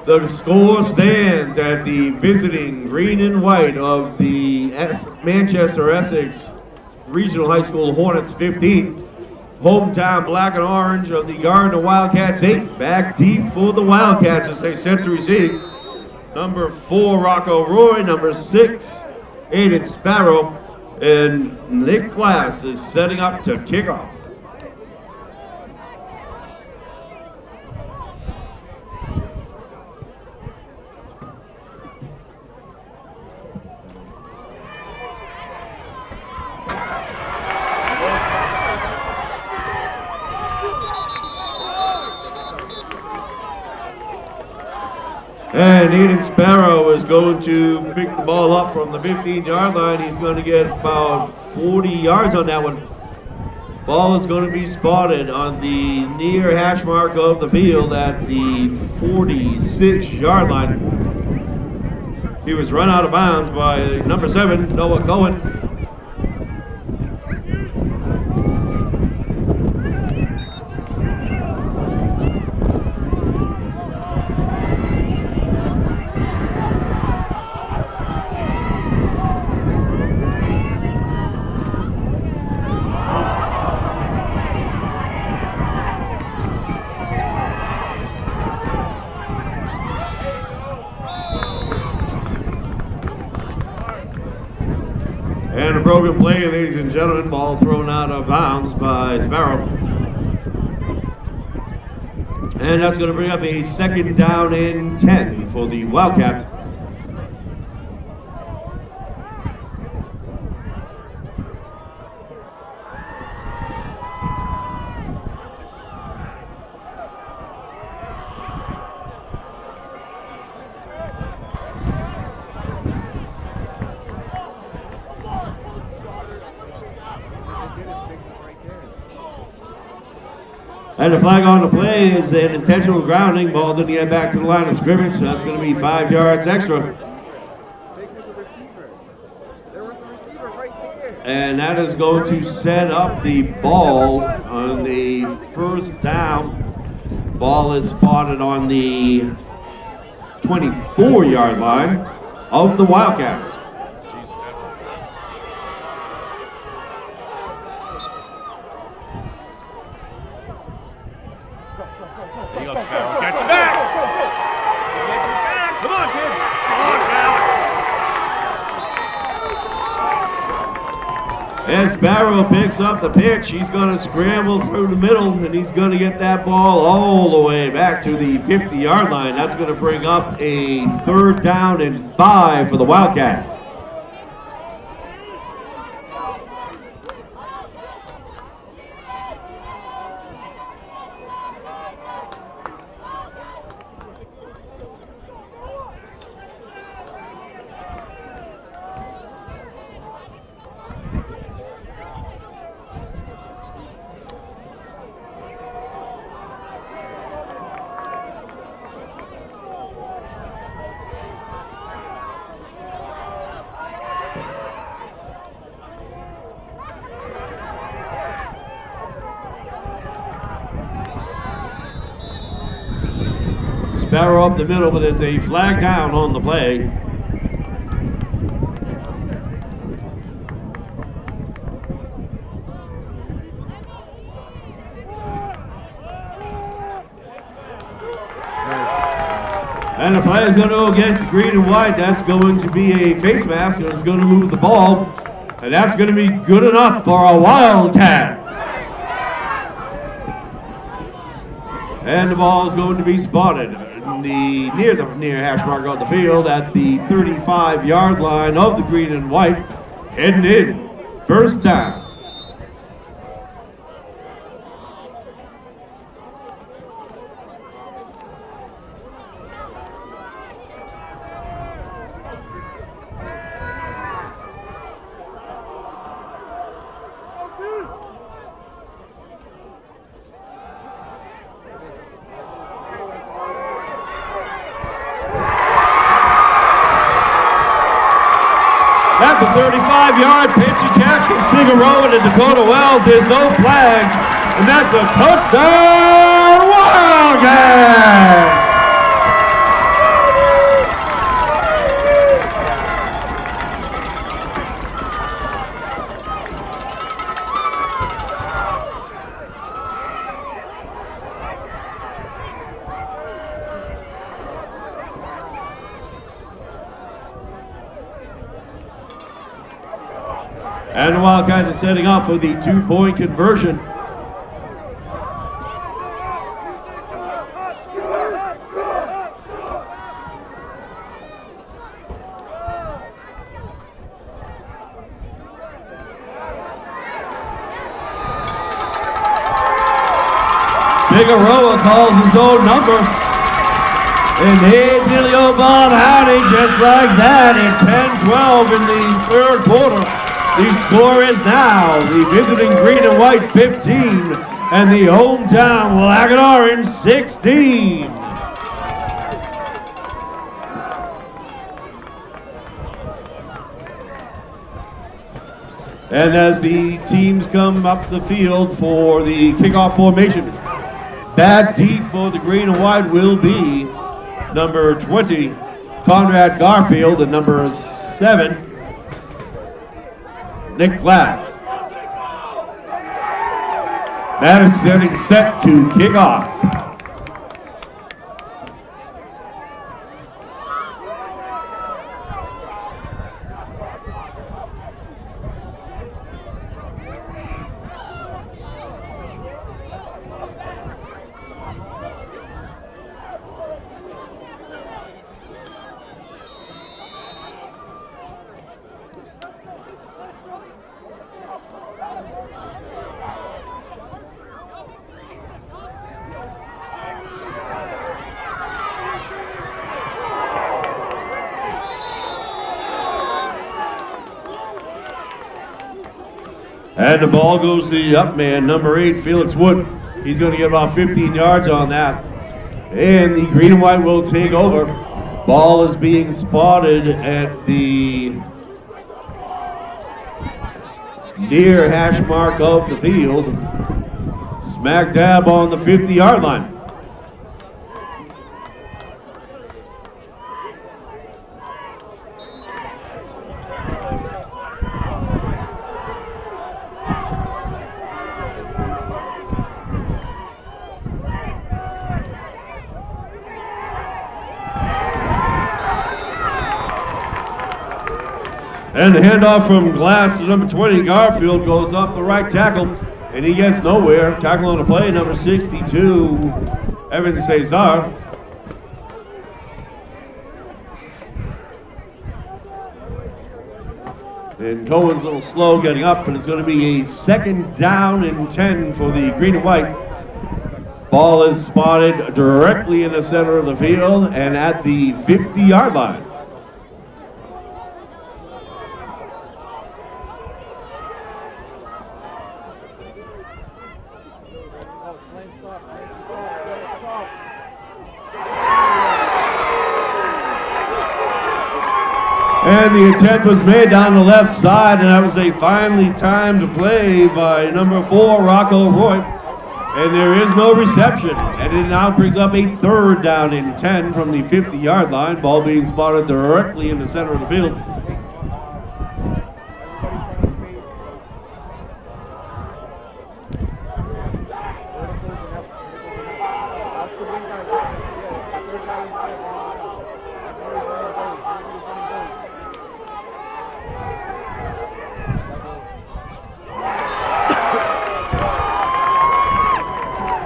The score stands at the visiting green and white of the Manchester Essex Regional High School Hornets 15. Hometown black and orange of the Gardner Wildcats 8. Back deep for the Wildcats as they set to receive. Number 4, Rocco Roy. Number 6, Aiden Sparrow. And Nick Glass is setting up to kick off. And Aiden Sparrow is going to pick the ball up from the 15-yard line. He's going to get about 40 yards on that one. Ball is going to be spotted on the near hash mark of the field at the 46-yard line. He was run out of bounds by number 7, Noah Cohen. And a broken play, ladies and gentlemen. Ball thrown out of bounds by Sparrow. And that's going to bring up a second down and 10 for the Wildcats. And the flag on the play is an intentional grounding. Ball didn't get back to the line of scrimmage. So that's going to be 5 yards extra. And that is going to set up the ball on the first down. Ball is spotted on the 24-yard line of the Wildcats. There you go, Sparrow. Gets it back. Gets it back. Come on, kid. Come on, Alex. And Sparrow picks up the pitch. He's going to scramble through the middle, and he's going to get that ball all the way back to the 50-yard line. That's going to bring up a third down and 5 for the Wildcats. barrel up the middle, but there's a flag down on the play. And the flag is going to go against the green and white. That's going to be a face mask, and it's going to move the ball. And that's going to be good enough for a Wildcat. And the ball is going to be spotted near hash mark of the field at the 35-yard line of the green and white. Heading in, first down. That's a 35-yard pitch and catch from Figueroa to Dakota Wells. There's no flags, and that's a touchdown Wildcat! And the Wildcats are setting up for the 2-point conversion. Figueroa calls his own number. And they nearly Bob Howdy just like that in 10-12 in the third quarter. The score is now the visiting green and white 15 and the hometown black and orange 16. And as the teams come up the field for the kickoff formation, back deep for the green and white will be number 20, Conrad Garfield, and number 7, Nick Glass. Madison set to kick off. And the ball goes to the up man, number 8, Felix Wood. He's going to get about 15 yards on that. And the green and white will take over. Ball is being spotted at the near hash mark of the field. Smack dab on the 50-yard line. And the handoff from Glass to number 20, Garfield, goes up the right tackle, and he gets nowhere. Tackle on the play, number 62, Evan Cesar. And Cohen's a little slow getting up, but it's going to be a 2nd down and 10 for the green and white. Ball is spotted directly in the center of the field and at the 50-yard line. And the attempt was made down the left side, and that was a finely timed play by number 4, Rocco Roy. And there is no reception. And it now brings up a third down and 10 from the 50-yard line. Ball being spotted directly in the center of the field.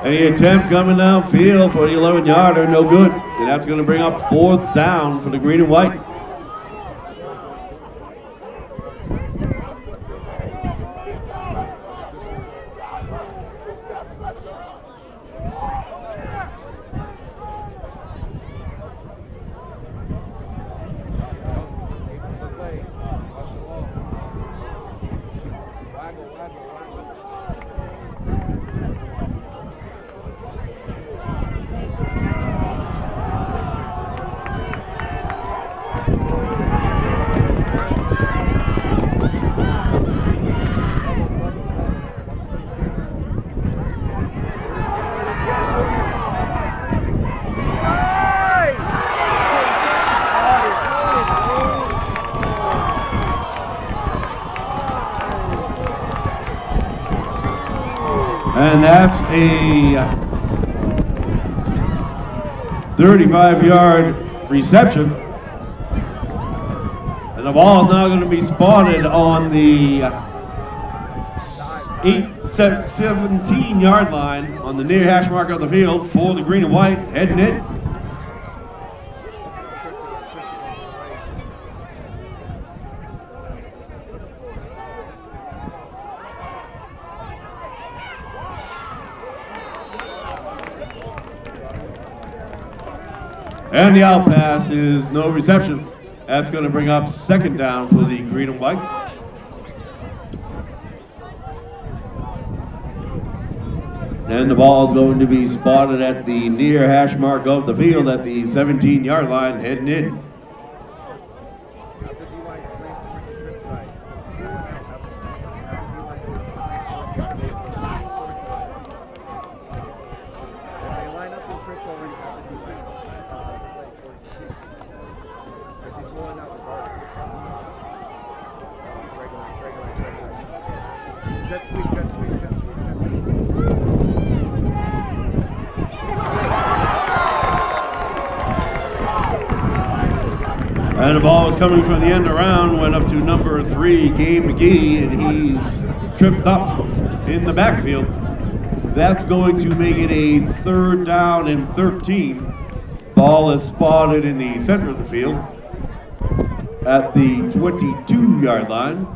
Any attempt coming downfield for the 11-yarder, no good. And that's going to bring up fourth down for the green and white. And that's a 35-yard reception. And the ball is now going to be spotted on the 17-yard line on the near hash mark of the field for the green and white, heading in. And the out pass is no reception. That's going to bring up second down for the green and white. And the ball is going to be spotted at the near hash mark of the field at the 17-yard line, heading in. And the ball is coming from the end around, went up to number 3, Gabe McGee, and he's tripped up in the backfield. That's going to make it a third down and 13. Ball is spotted in the center of the field at the 22-yard line.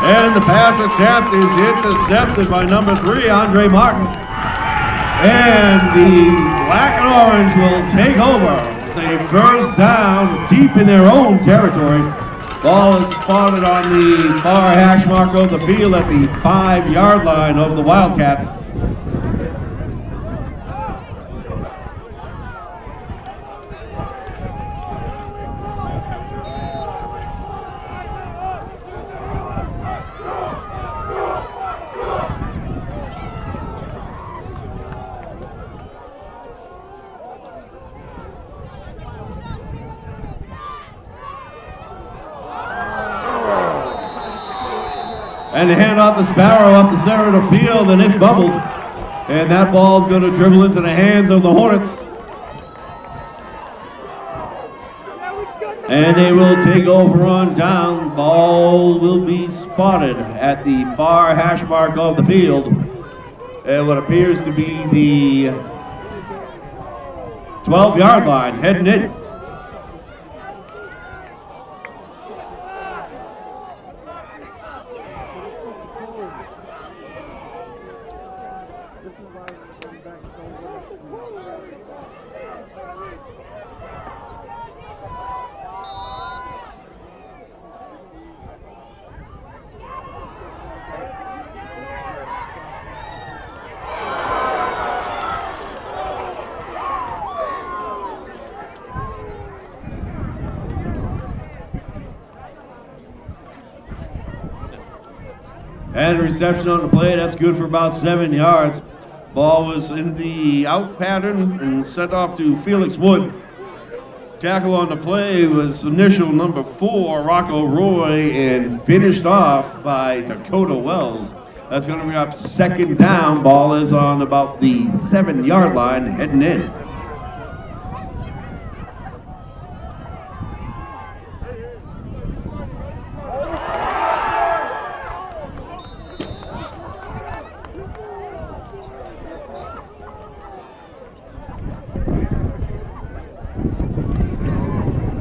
And the pass attempt is intercepted by number 3, Andre Martin. And the black and orange will take over the first down deep in their own territory. Ball is spotted on the far hash mark of the field at the 5-yard line of the Wildcats. And the handoff to Sparrow up the center of the field, and it's fumbled. And that ball's going to dribble into the hands of the Hornets. And they will take over on down. Ball will be spotted at the far hash mark of the field. And what appears to be the 12-yard line, heading in. And reception on the play, that's good for about 7 yards. Ball was in the out pattern and sent off to Felix Wood. Tackle on the play was initial number 4, Rocco Roy, and finished off by Dakota Wells. That's going to bring up second down. Ball is on about the 7-yard line heading in.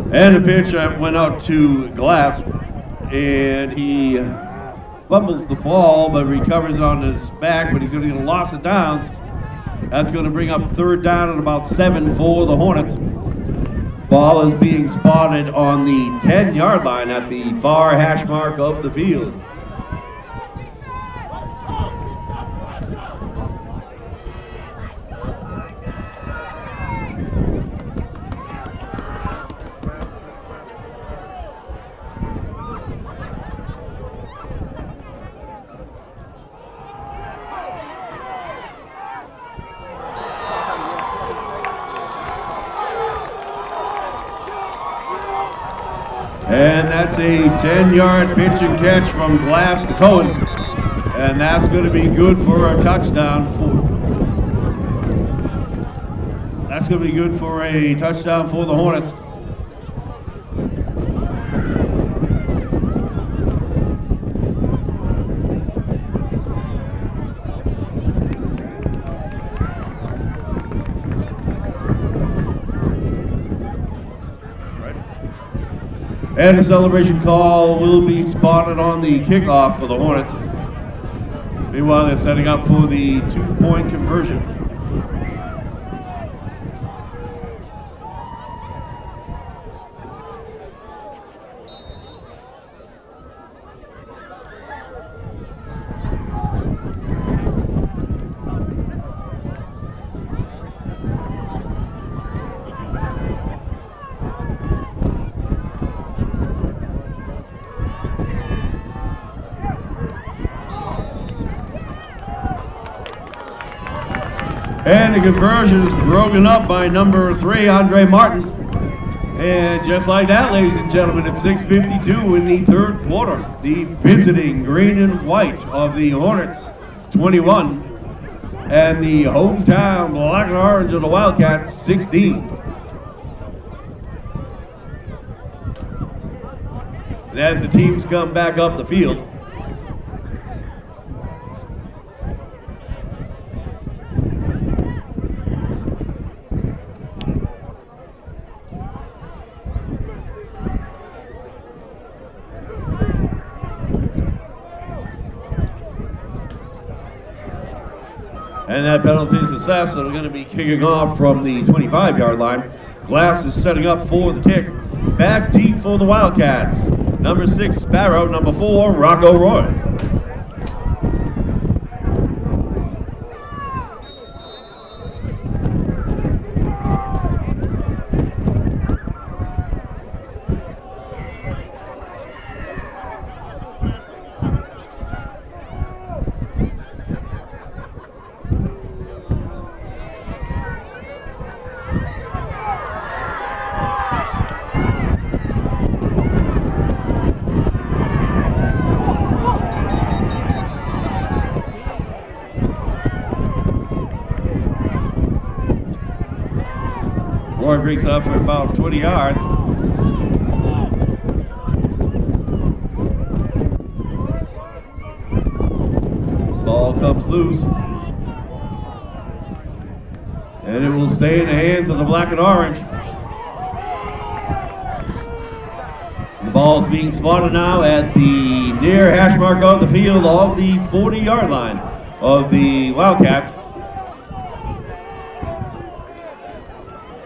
And the pitch went out to Glass, and he fumbles the ball, but recovers on his back, but he's going to get a loss of downs. That's going to bring up third down at about 7 for the Hornets. Ball is being spotted on the 10-yard line at the far hash mark of the field. And that's a 10-yard pitch and catch from Glass to Cohen. And that's going to be good for a touchdown for the Hornets. And the celebration call will be spotted on the kickoff for the Hornets. Meanwhile, they're setting up for the 2-point conversion. And the conversion is broken up by number 3, Andre Martins. And just like that, ladies and gentlemen, at 6:52 in the third quarter, the visiting green and white of the Hornets, 21, and the hometown black and orange of the Wildcats, 16. And as the teams come back up the field, and that penalty is assessed, so they're going to be kicking off from the 25-yard line. Glass is setting up for the kick. Back deep for the Wildcats. Number 6, Sparrow. Number 4, Rocco Roy. Roy breaks up for about 20 yards. Ball comes loose. And it will stay in the hands of the black and orange. The ball is being spotted now at the near hash mark of the field of the 40-yard line of the Wildcats.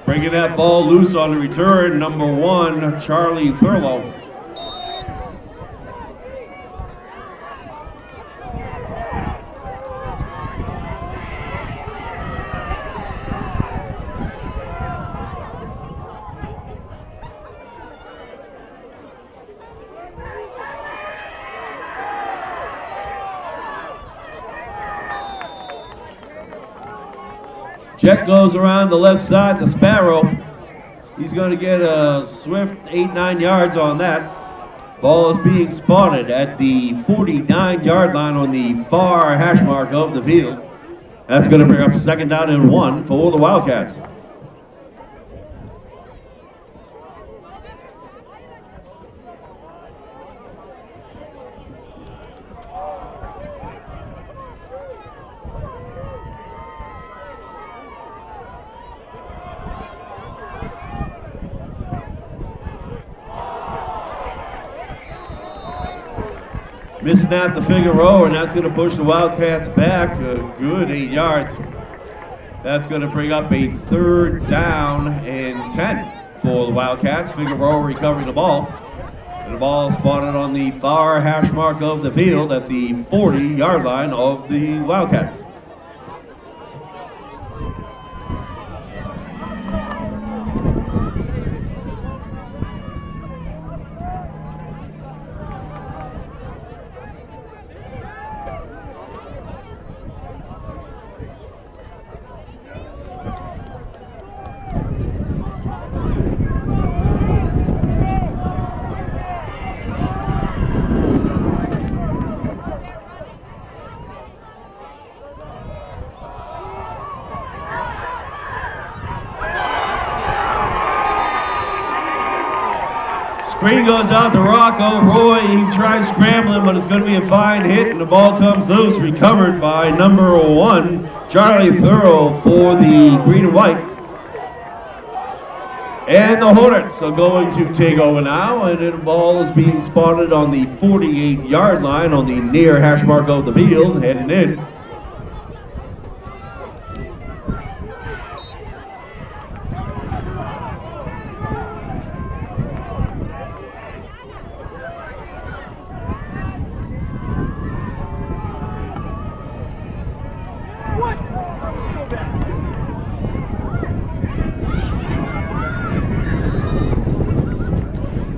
Bringing that ball loose on the return, number 1, Charlie Thurlow. Jet goes around the left side to Sparrow. He's going to get a swift 8-9 yards on that. Ball is being spotted at the 49-yard line on the far hash mark of the field. That's going to bring up 2nd down and 1 for the Wildcats. Missnap to Figueroa, and that's going to push the Wildcats back a good 8 yards. That's going to bring up a 3rd down and 10 for the Wildcats. Figueroa recovering the ball. And the ball spotted on the far hash mark of the field at the 40-yard line of the Wildcats. Screen goes out to Rocco. Roy, he tries scrambling, but it's going to be a fine hit, and the ball comes loose, recovered by number 1, Charlie Thurl for the green and white. And the Hornets are going to take over now, and the ball is being spotted on the 48-yard line on the near hash mark of the field, heading in.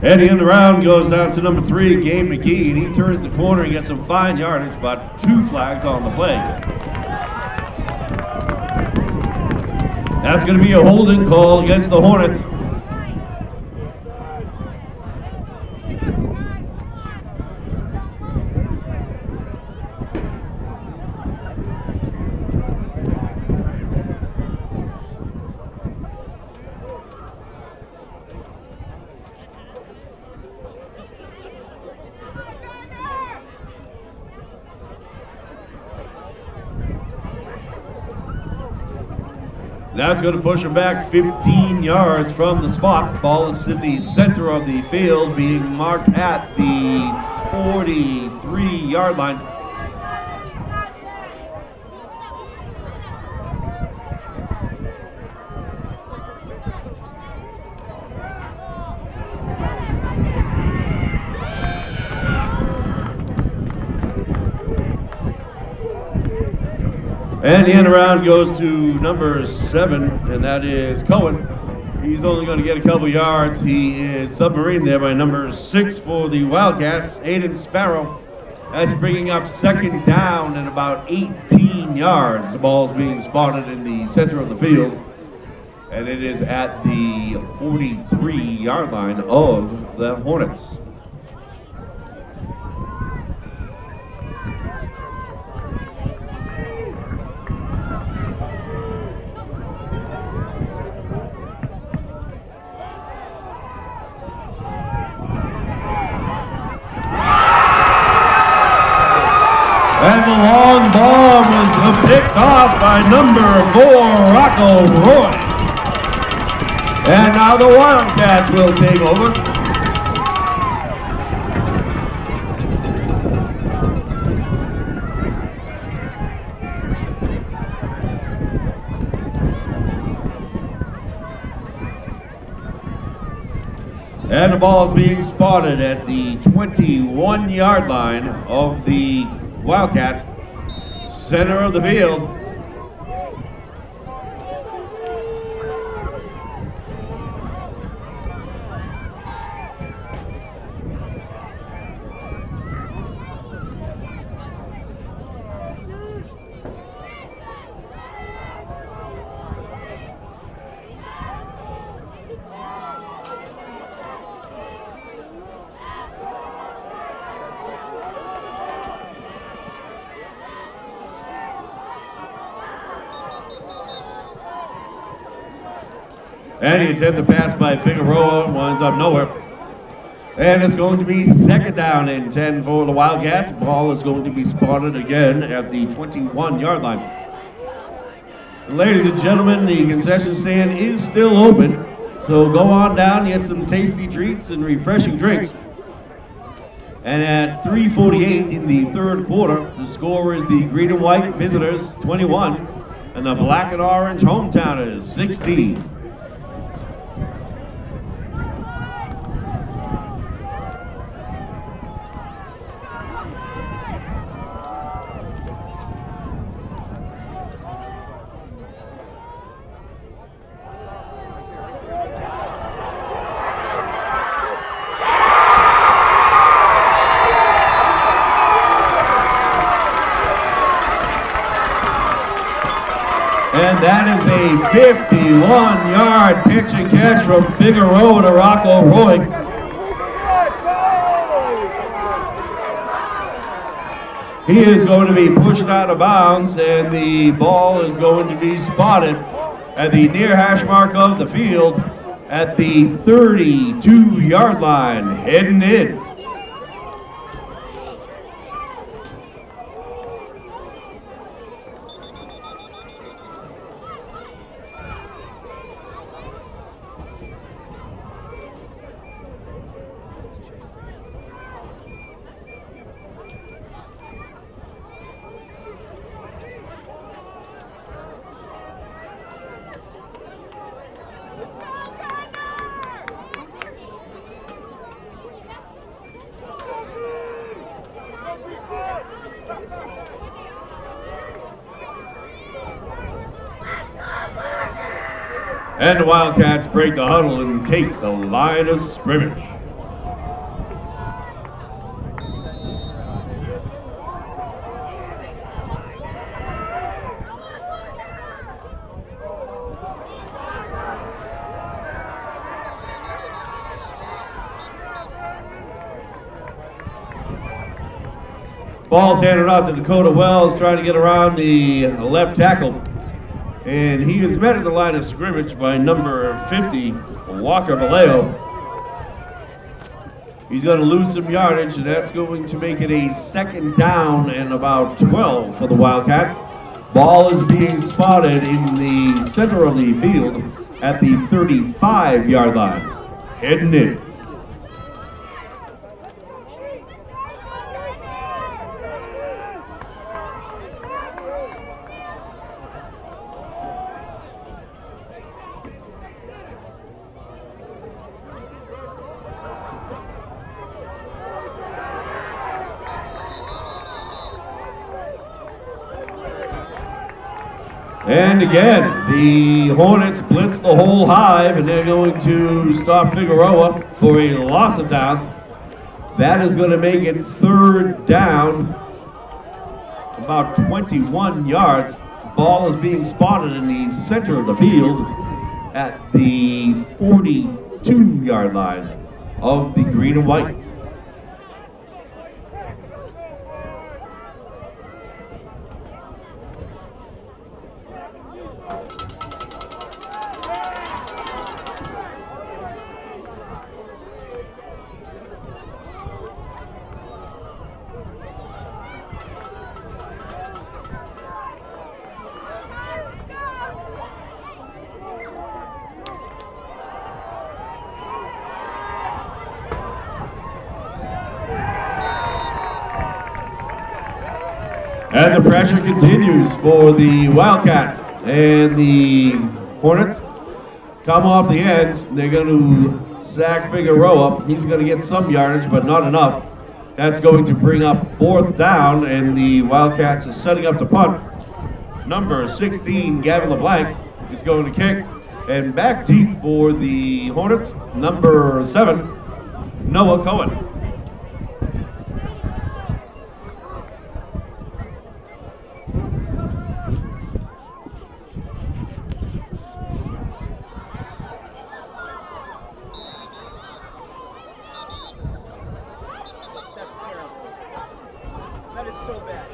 And the end around goes down to number 3, Gabe McGee, and he turns the corner and gets some fine yardage, but 2 flags on the play. That's going to be a holding call against the Hornets. That's going to push him back 15 yards from the spot. Ball is in the center of the field, being marked at the 43-yard line. And the end around goes to number 7, and that is Cohen. He's only going to get a couple yards. He is submarine there by number 6 for the Wildcats, Aiden Sparrow. That's bringing up 2nd down and about 18 yards. The ball's being spotted in the center of the field, and it is at the 43-yard line of the Hornets. And the long ball was picked off by number 4, Rocco Roy. And now the Wildcats will take over. And the ball is being spotted at the 21-yard line of the Wildcats, center of the field. And he attempts the pass by Figueroa, winds up nowhere. And it's going to be second down and 10 for the Wildcats. Ball is going to be spotted again at the 21-yard line. Ladies and gentlemen, the concession stand is still open, so go on down, get some tasty treats and refreshing drinks. And at 3:48 in the third quarter, the score is the green and white visitors 21 and the black and orange hometowners 16. And that is a 51-yard pitch and catch from Figueroa to Rocco Roy. He is going to be pushed out of bounds, and the ball is going to be spotted at the near hash mark of the field at the 32-yard line, heading in. And the Wildcats break the huddle and take the line of scrimmage. Ball's handed off to Dakota Wells, trying to get around the left tackle. And he is met at the line of scrimmage by number 50, Walker Vallejo. He's going to lose some yardage, and that's going to make it a second down and about 12 for the Wildcats. Ball is being spotted in the center of the field at the 35-yard line, heading in. And again, the Hornets blitz the whole hive, and they're going to stop Figueroa for a loss of downs. That is going to make it third down, about 21 yards. Ball is being spotted in the center of the field at the 42-yard line of the green and white. And the pressure continues for the Wildcats, and the Hornets come off the ends. They're going to sack Figueroa. He's going to get some yardage, but not enough. That's going to bring up fourth down, and the Wildcats are setting up to punt. Number 16, Gavin LeBlanc, is going to kick. And back deep for the Hornets, number 7, Noah Cohen. So bad.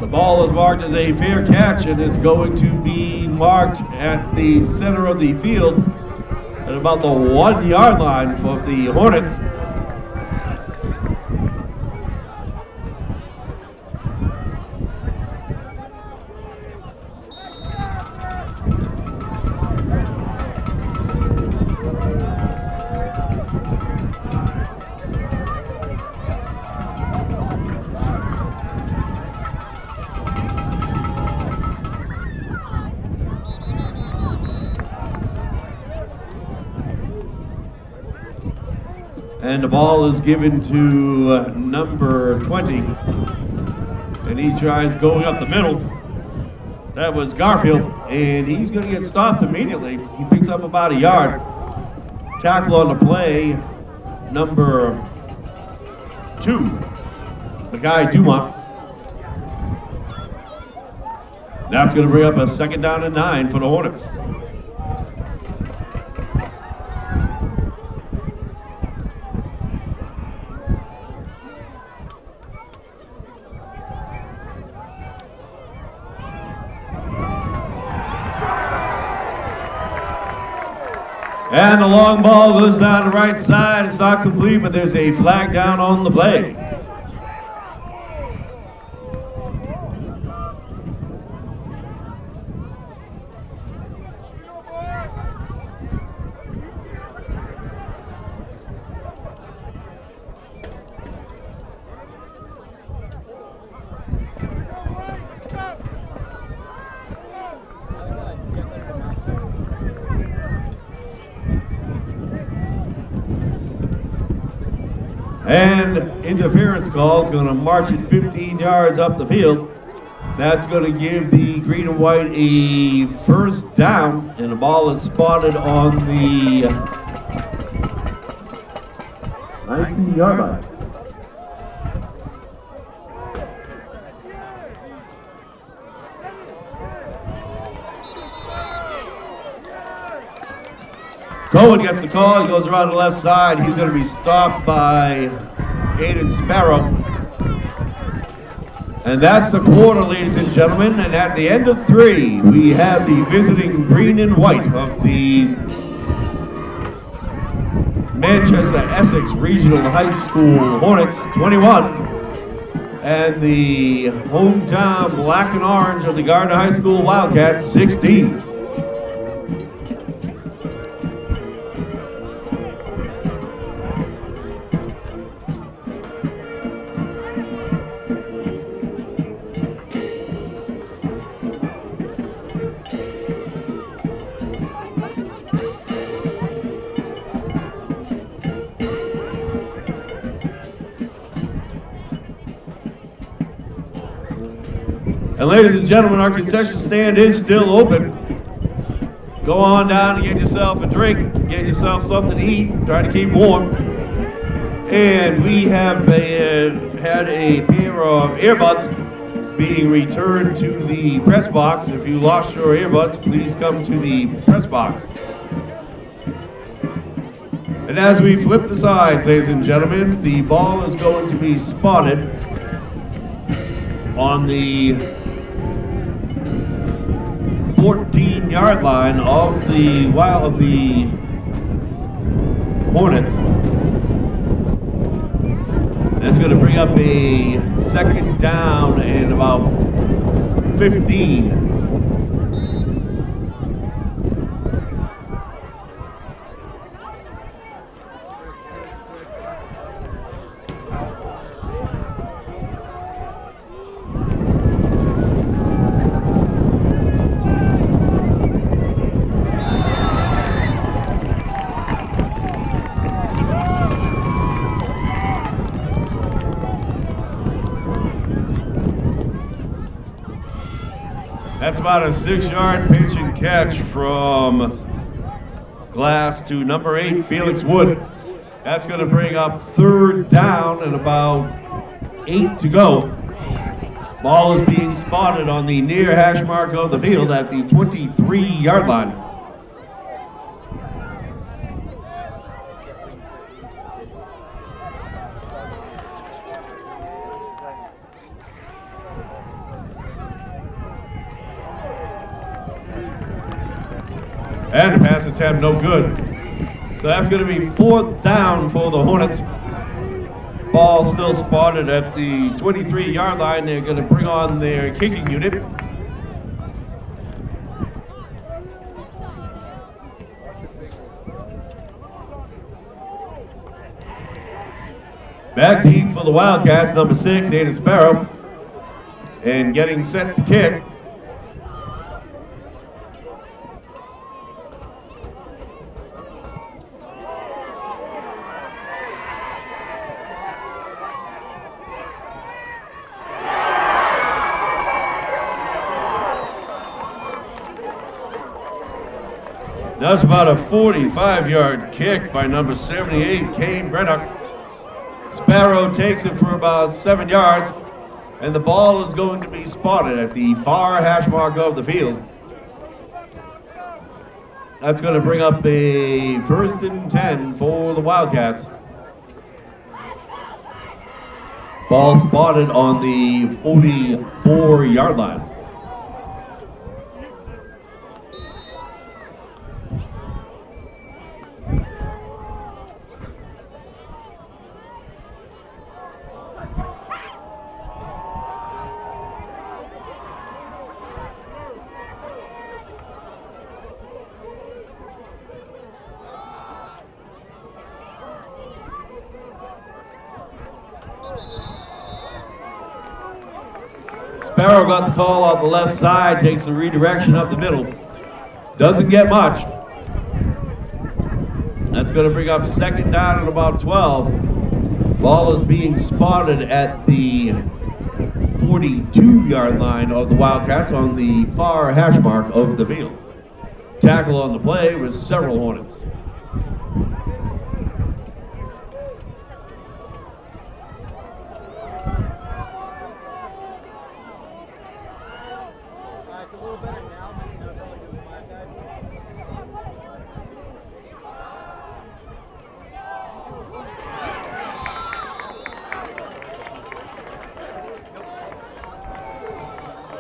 ball is marked as a fair catch and is going to be marked at the center of the field at about the 1 yard line for the Hornets. And the ball is given to number 20. And he tries going up the middle. That was Garfield. And he's going to get stopped immediately. He picks up about a yard. Tackle on the play, number 2. The guy Dumont. That's going to bring up a 2nd down and 9 for the Hornets. And the long ball goes down the right side. It's not complete, but there's a flag down on the play. And interference call, going to march it 15 yards up the field. That's going to give the green and white a 1st down, and the ball is spotted on the 19-yard line. Cohen gets the call. He goes around the left side. He's going to be stopped by Aiden Sparrow. And that's the quarter, ladies and gentlemen. And at the end of 3, we have the visiting green and white of the Manchester Essex Regional High School Hornets, 21. And the hometown black and orange of the Gardner High School Wildcats, 16. And ladies and gentlemen, our concession stand is still open. Go on down and get yourself a drink, get yourself something to eat, try to keep warm. And we have had a pair of earbuds being returned to the press box. If you lost your earbuds, please come to the press box. And as we flip the sides, ladies and gentlemen, the ball is going to be spotted on the 14-yard line of the Hornets. That's going to bring up a 2nd down and about 15. That's about a 6-yard pitch and catch from Glass to number 8, Felix Wood. That's going to bring up 3rd down and about 8 to go. Ball is being spotted on the near hash mark of the field at the 23-yard line. And the pass attempt, no good. So that's going to be 4th down for the Hornets. Ball still spotted at the 23-yard line. They're going to bring on their kicking unit. Back deep for the Wildcats, number 6, Aiden Sparrow. And getting set to kick. That's about a 45-yard kick by number 78, Kane Brennock. Sparrow takes it for about 7 yards, and the ball is going to be spotted at the far hash mark of the field. That's going to bring up a 1st and 10 for the Wildcats. Ball spotted on the 44-yard line. Sparrow got the call off the left side, takes the redirection up the middle. Doesn't get much. That's going to bring up 2nd down at about 12. Ball is being spotted at the 42-yard line of the Wildcats on the far hash mark of the field. Tackle on the play was several Hornets.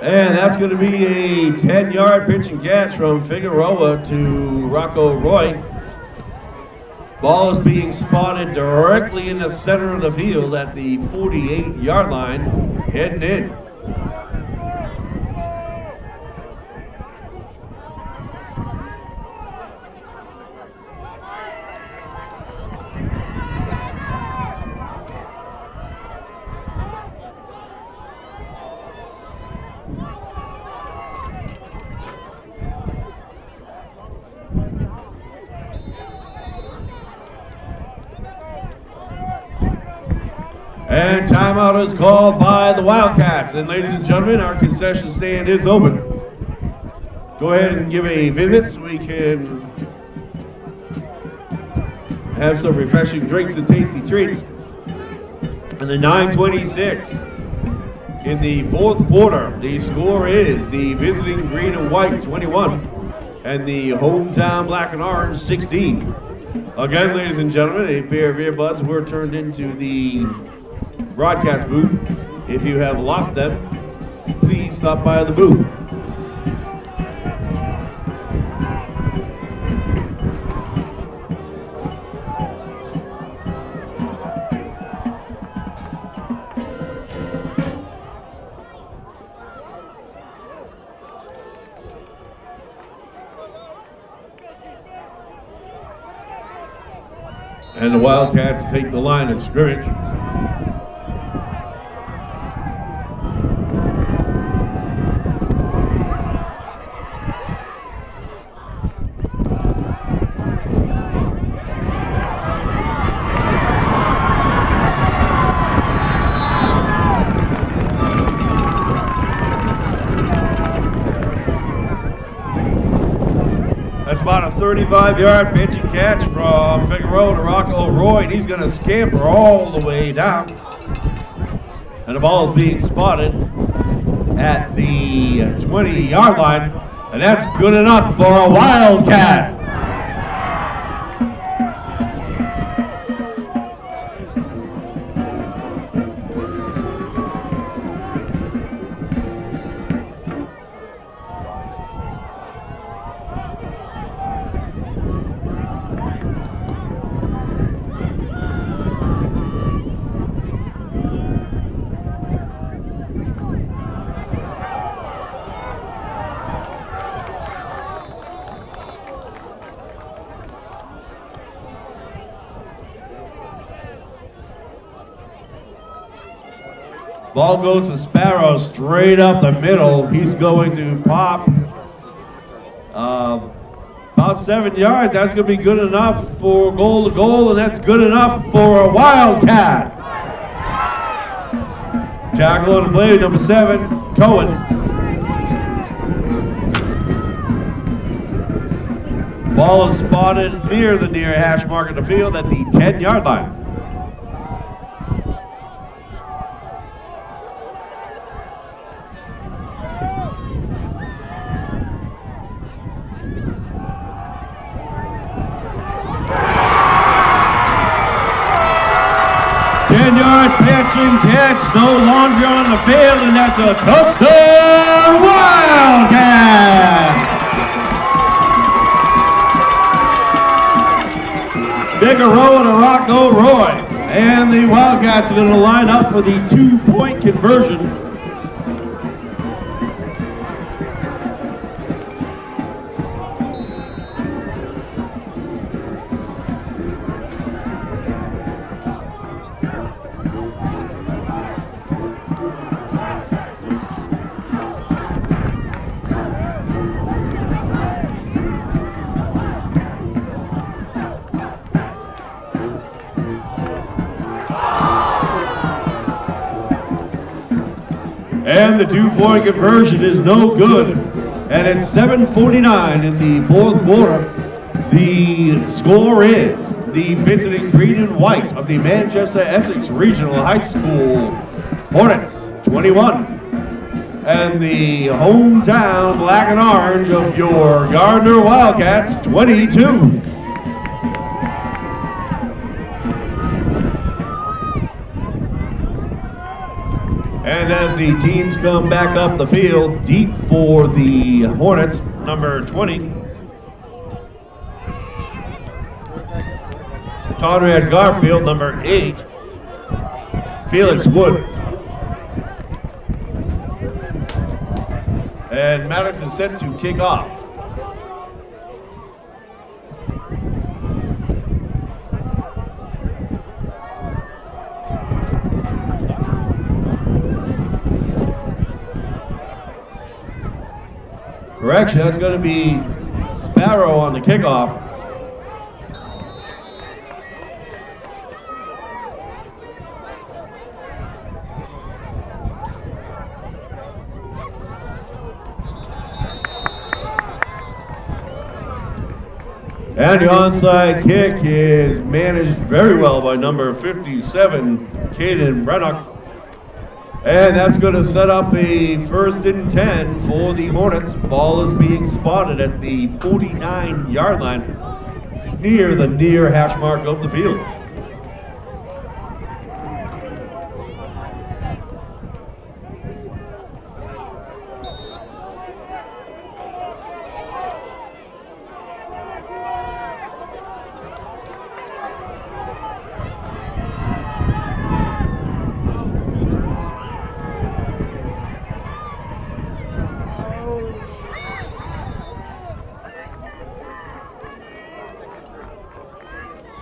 And that's going to be a 10-yard pitch and catch from Figueroa to Rocco Roy. Ball is being spotted directly in the center of the field at the 48-yard line, heading in. And timeout is called by the Wildcats. And ladies and gentlemen, our concession stand is open. Go ahead and give a visit so we can have some refreshing drinks and tasty treats. And the 9:26 in the 4th quarter, the score is the visiting green and white 21 and the hometown black and orange 16. Again, ladies and gentlemen, a pair of earbuds were turned into the broadcast booth. If you have lost them, please stop by the booth. And the Wildcats take the line of scrimmage. That's about a 35-yard pitch and catch from Figueroa to Rocco Roy, and he's going to scamper all the way down. And the ball is being spotted at the 20-yard line, and that's good enough for a Wildcat. Ball goes to Sparrow straight up the middle. He's going to pop about 7 yards. That's going to be good enough for goal to goal, and that's good enough for a Wildcat. Tackle on the play, number 7, Cohen. Ball is spotted near the near hash mark of the field at the 10-yard line. Catch, no longer on the field, and that's a touchdown Wildcat! Figueroa to Rocco Roy, and the Wildcats are going to line up for the 2-point conversion. And the 2-point conversion is no good. And it's 7:49 in the fourth quarter. The score is the visiting green and white of the Manchester Essex Regional High School Hornets 21. And the hometown black and orange of your Gardner Wildcats 22. And as the teams come back up the field, deep for the Hornets, number 20, Conrad Garfield, number 8, Felix Wood. And Maddox is set to kick off. Correction, that's going to be Sparrow on the kickoff. And the onside kick is managed very well by number 57, Caden Brennock. And that's going to set up a 1st and 10 for the Hornets. Ball is being spotted at the 49-yard line near the near hash mark of the field.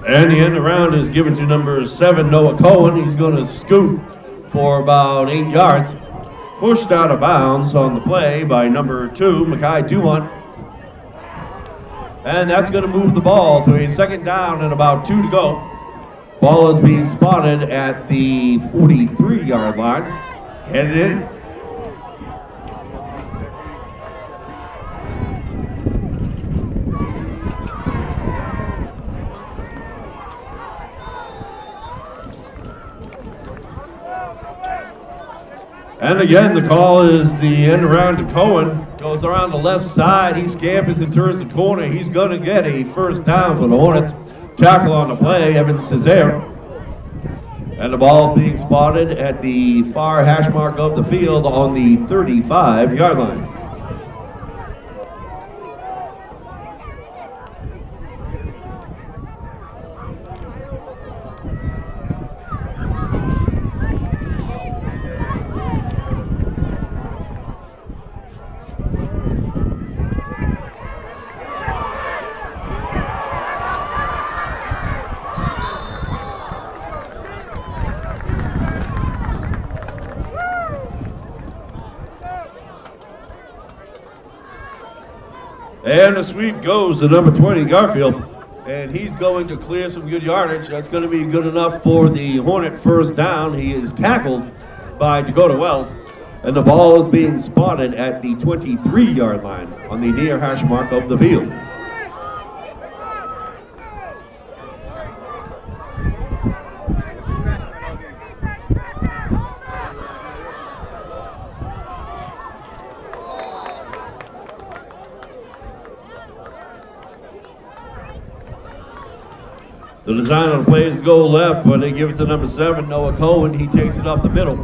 And the end around is given to number 7, Noah Cohen. He's going to scoot for about 8 yards. Pushed out of bounds on the play by number 2, Mackay Dumont. And that's going to move the ball to a 2nd down and about 2 to go. Ball is being spotted at the 43-yard line. Headed in. And again, the call is the end around to Cohen. Goes around the left side. He scampers and turns the corner. He's going to get a 1st down for the Hornets. Tackle on the play, Evan Cesare. And the ball being spotted at the far hash mark of the field on the 35-yard line. And the sweep goes to number 20, Garfield. And he's going to clear some good yardage. That's going to be good enough for the Hornet first down. He is tackled by Dakota Wells. And the ball is being spotted at the 23-yard line on the near hash mark of the field. The design of the play is to go left, but they give it to number 7, Noah Cohen. He takes it up the middle.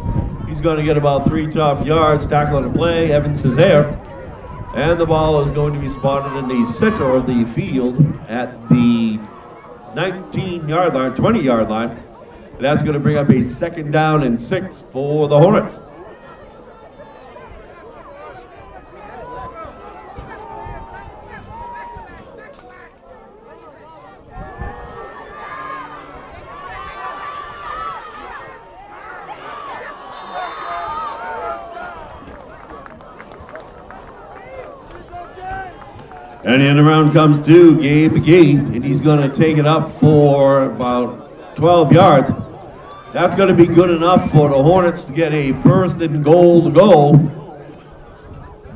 He's going to get about 3 tough yards. Tackle on the play, Evans is there. And the ball is going to be spotted in the center of the field at the 19-yard line, 20-yard line. That's going to bring up a 2nd down and 6 for the Hornets. And the end around comes to Gabe McGee, and he's going to take it up for about 12 yards. That's going to be good enough for the Hornets to get a 1st and goal to go.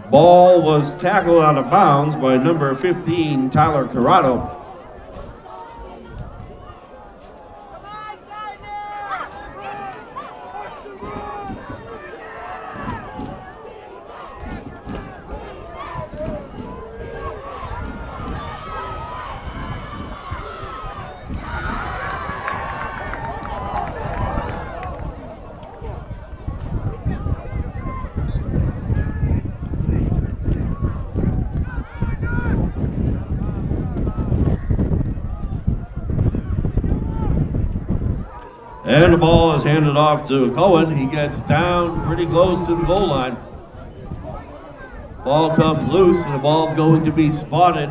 Ball was tackled out of bounds by number 15, Tyler Corrado. And the ball is handed off to Cohen. He gets down pretty close to the goal line. Ball comes loose, and the ball's going to be spotted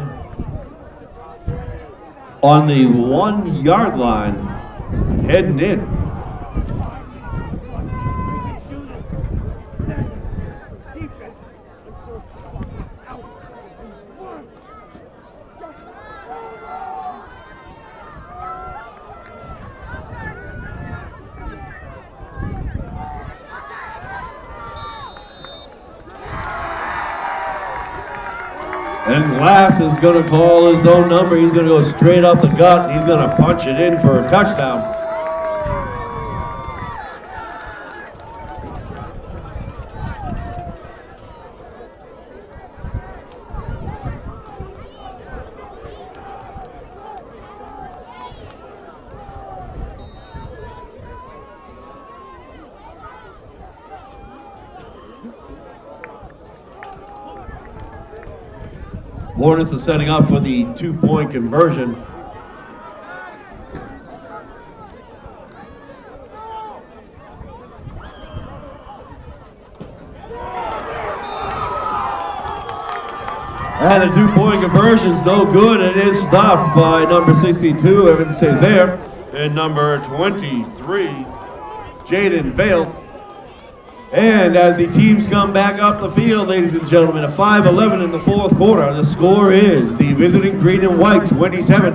on the 1-yard line, heading in. And Glass is going to call his own number. He's going to go straight up the gut, and he's going to punch it in for a touchdown. Hornets are setting up for the 2-point conversion. And the 2-point conversion's no good. It is stuffed by number 62, Evans Cesare, and number 23, Jaden Vales. And as the teams come back up the field, ladies and gentlemen, a 5-11 in the 4th quarter. The score is the visiting green and white 27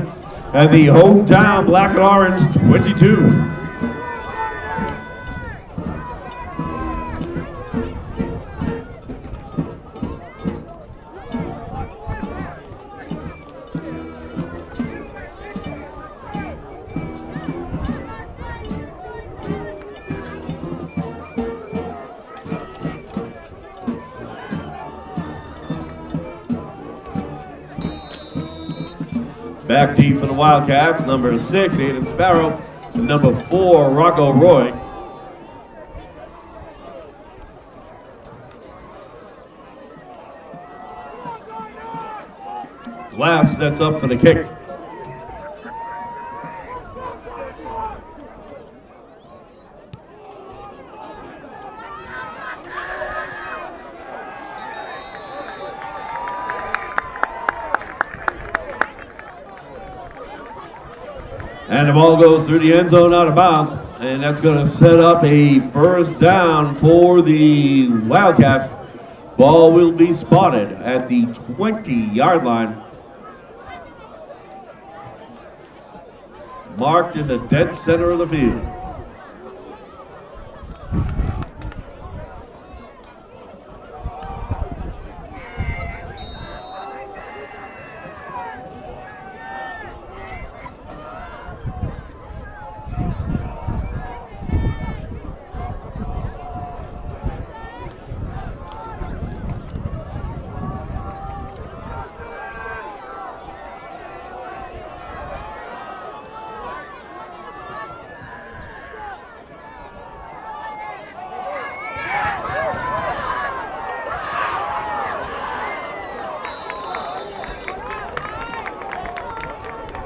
and the hometown black and orange 22. Back deep for the Wildcats, number 6, Aiden Sparrow, and number 4, Rocco Roy. Glass sets up for the kick. And the ball goes through the end zone out of bounds. And that's going to set up a 1st down for the Wildcats. Ball will be spotted at the 20-yard line. Marked in the dead center of the field.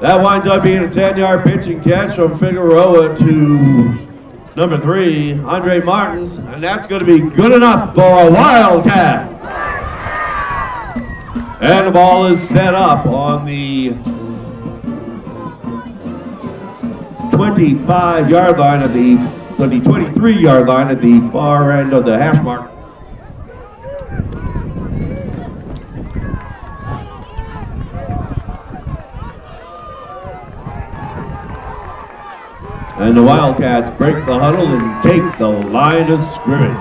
That winds up being a 10-yard pitch and catch from Figueroa to number 3, Andre Martins, and that's going to be good enough for a Wildcat. And the ball is set up on the 25-yard line at the 23-yard line at the far end of the hash mark. And the Wildcats break the huddle and take the line of scrimmage.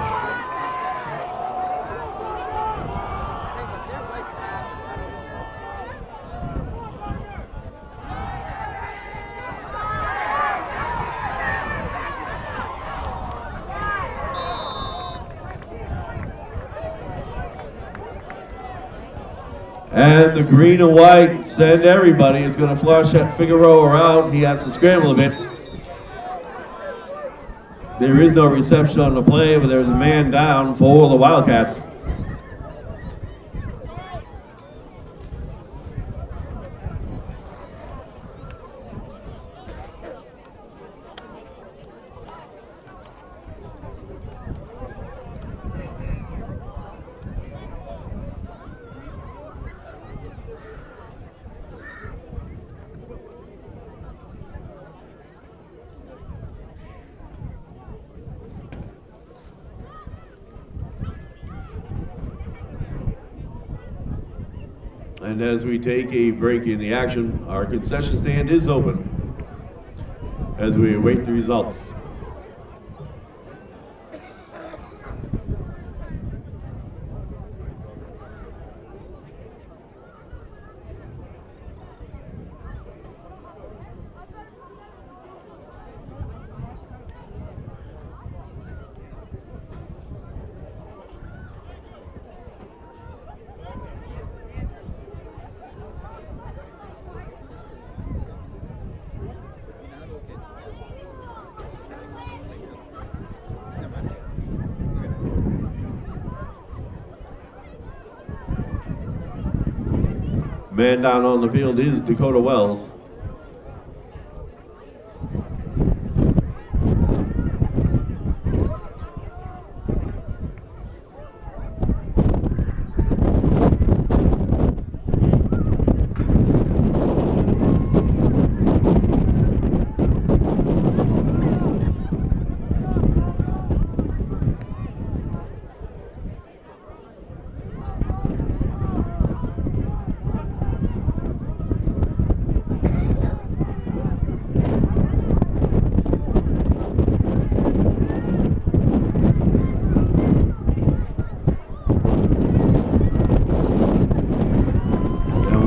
And the green and white send everybody. It's going to flush that Figueroa out. He has to scramble a bit. There is no reception on the play, but there's a man down for the Wildcats. And as we take a break in the action, our concession stand is open as we await the results. Man down on the field is Dakota Wells.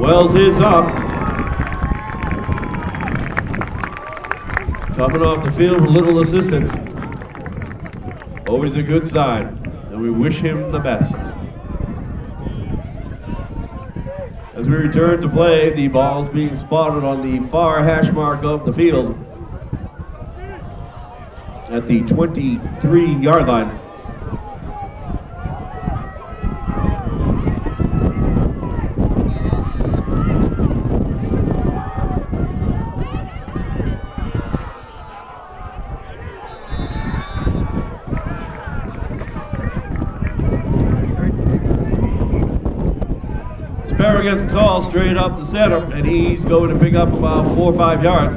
Wells is up. Coming off the field with little assistance. Always a good sign, and we wish him the best. As we return to play, the ball is being spotted on the far hash mark of the field at the 23-yard line. Sparrow gets the call straight up the center, and he's going to pick up about 4 or 5 yards.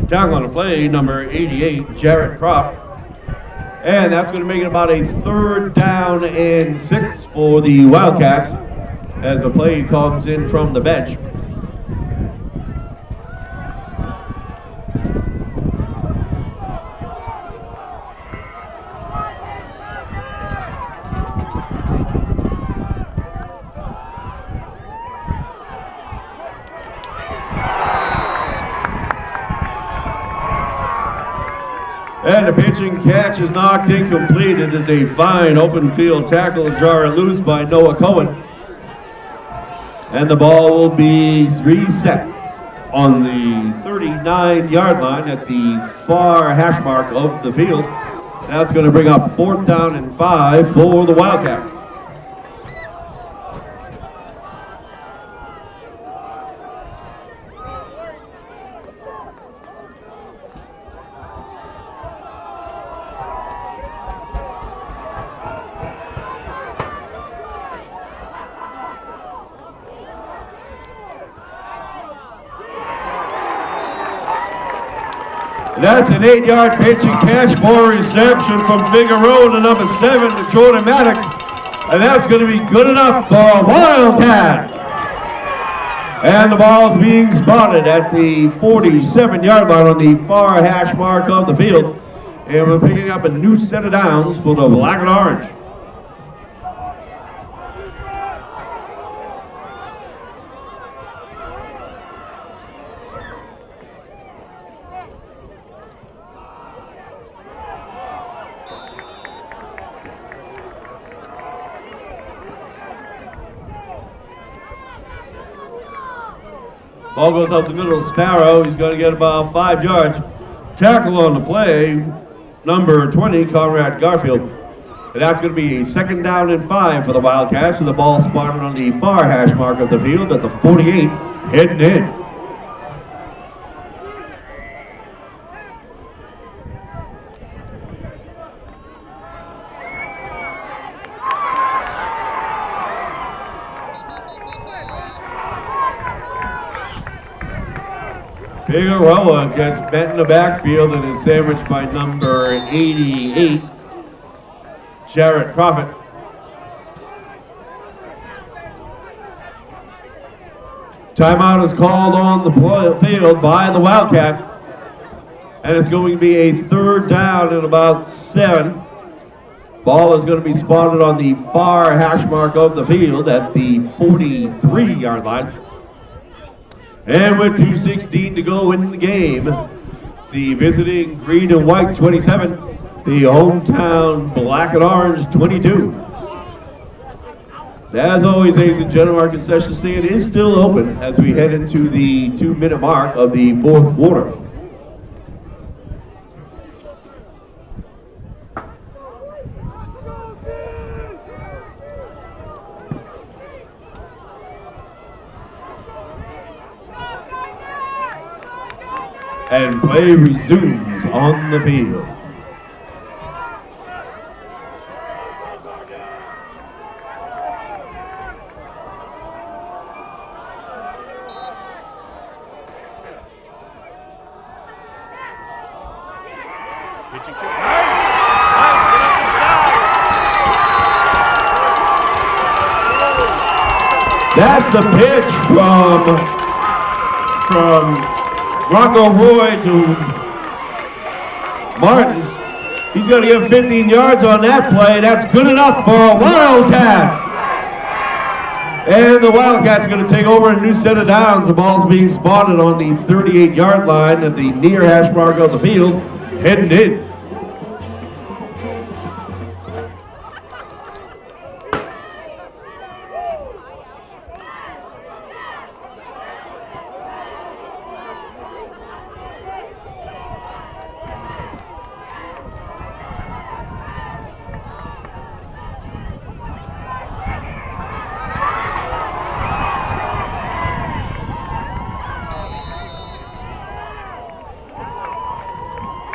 Down on the play, number 88, Jarrett Kropp. And that's going to make it about a 3rd down and 6 for the Wildcats as the play comes in from the bench. And the pitching catch is knocked incomplete. It is a fine open field tackle jar loose by Noah Cohen. And the ball will be reset on the 39-yard line at the far hash mark of the field. That's going to bring up 4th down and 5 for the Wildcats. That's an 8-yard pitching catch for reception from Figueroa to number 7 to Jordan Maddox. And that's going to be good enough for a Wildcat. And the ball's being spotted at the 47-yard line on the far hash mark of the field. And we're picking up a new set of downs for the Black and Orange. Ball goes up the middle of Sparrow. He's going to get about 5 yards. Tackle on the play, number 20, Conrad Garfield. And that's going to be a 2nd down and 5 for the Wildcats with the ball spotted on the far hash mark of the field at the 48, heading in. Figueroa gets bent in the backfield and is sandwiched by number 88, Jarrett Crawford. Timeout is called on the field by the Wildcats. And it's going to be a 3rd down and about 7. Ball is going to be spotted on the far hash mark of the field at the 43-yard line. And with 2:16 to go in the game, the visiting green and white 27, the hometown black and orange 22. As always, ladies and gentlemen, our concession stand is still open as we head into the 2-minute mark of the 4th quarter. And play resumes on the field. Pitching to nice, get up inside. That's the pitch from Rocco Roy to Martins. He's going to get 15 yards on that play. That's good enough for a Wildcat. And the Wildcats going to take over a new set of downs. The ball's being spotted on the 38-yard line at the near hash mark of the field, heading in.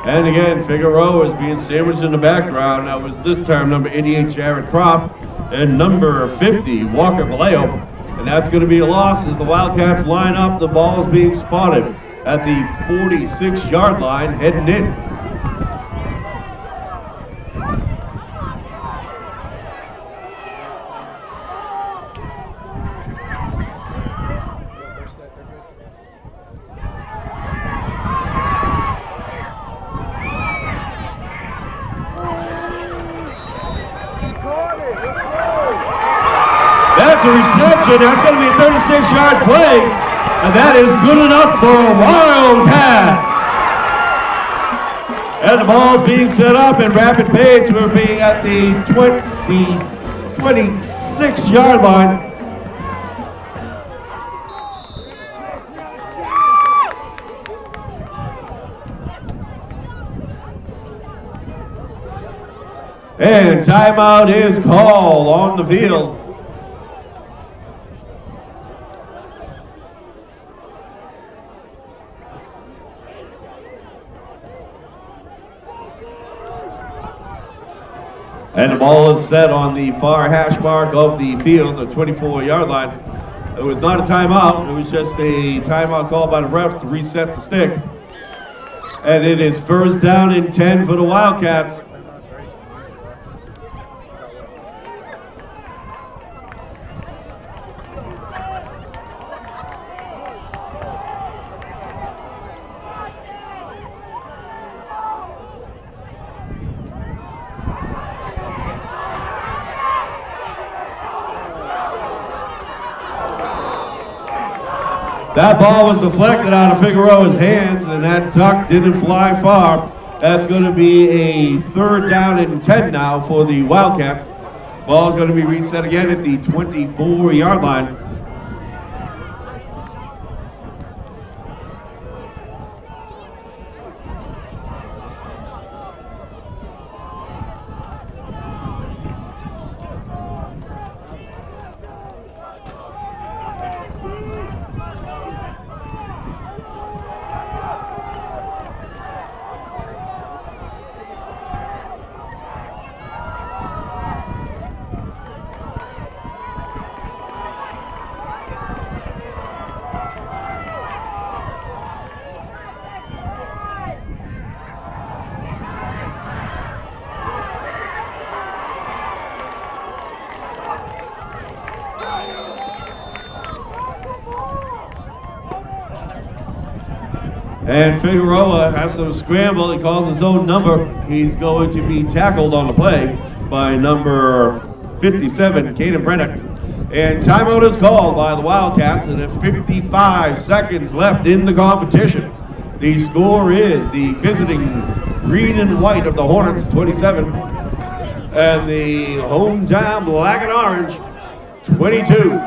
And again, Figueroa is being sandwiched in the background. That was this time number 88, Jared Croft, and number 50, Walker Vallejo. And that's going to be a loss as the Wildcats line up. The ball is being spotted at the 46-yard line, heading in. a reception. That's going to be a 36-yard play. And that is good enough for a Wildcat. And the ball is being set up in rapid pace. We're being at the 26-yard line. And timeout is called on the field. And the ball is set on the far hash mark of the field, the 24-yard line. It was not a timeout. It was just a timeout called by the refs to reset the sticks. And it is first down and 10 for the Wildcats. That ball was deflected out of Figueroa's hands, and that duck didn't fly far. That's going to be a third down and 10 now for the Wildcats. Ball's going to be reset again at the 24-yard line. And Figueroa has to scramble. He calls his own number. He's going to be tackled on the play by number 57, Caden Brennick. And timeout is called by the Wildcats, and 55 seconds left in the competition. The score is the visiting green and white of the Hornets, 27, and the hometown black and orange, 22.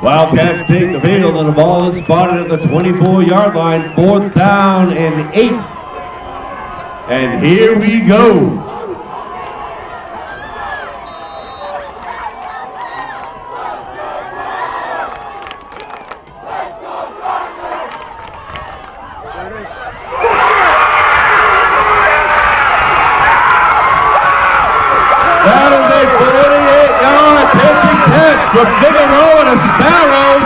Wildcats take the field, and the ball is spotted at the 24-yard line, fourth down and 8. And here we go. That is a 48-yard pitching catch from Figueroa to Sparrow.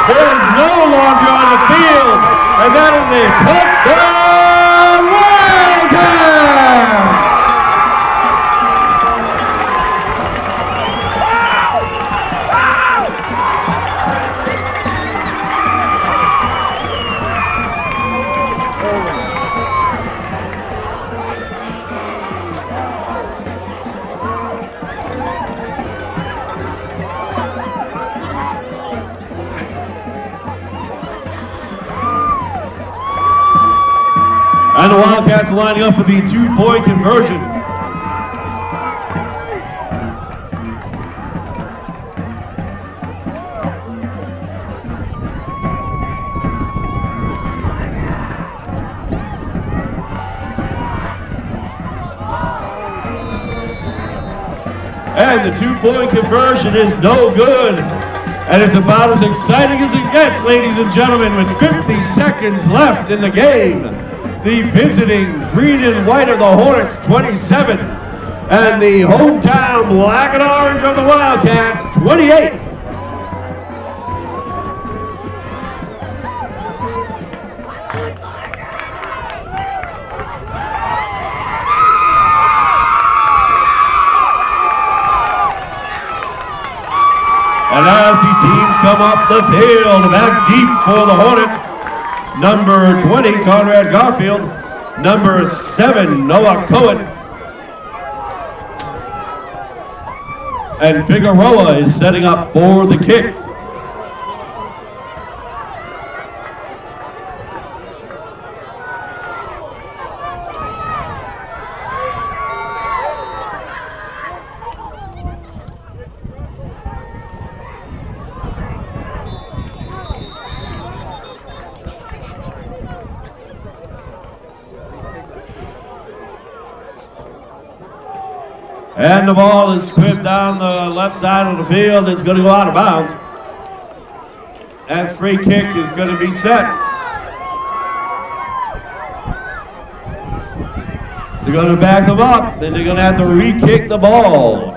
It is no longer on the field, and that is a touchdown Wildcats! And the Wildcats lining up for the two-point conversion. And the two-point conversion is no good. And it's about as exciting as it gets, ladies and gentlemen, with 50 seconds left in the game. The visiting green and white of the Hornets, 27, and the hometown black and orange of the Wildcats, 28. come up the field. Back deep for the Hornets. Number 20, Conrad Garfield. Number 7, Noah Cohen. And Figueroa is setting up for the kick. And the ball is quipped down the left side of the field. It's going to go out of bounds. That free kick is going to be set. They're going to back them up. Then they're going to have to re-kick the ball.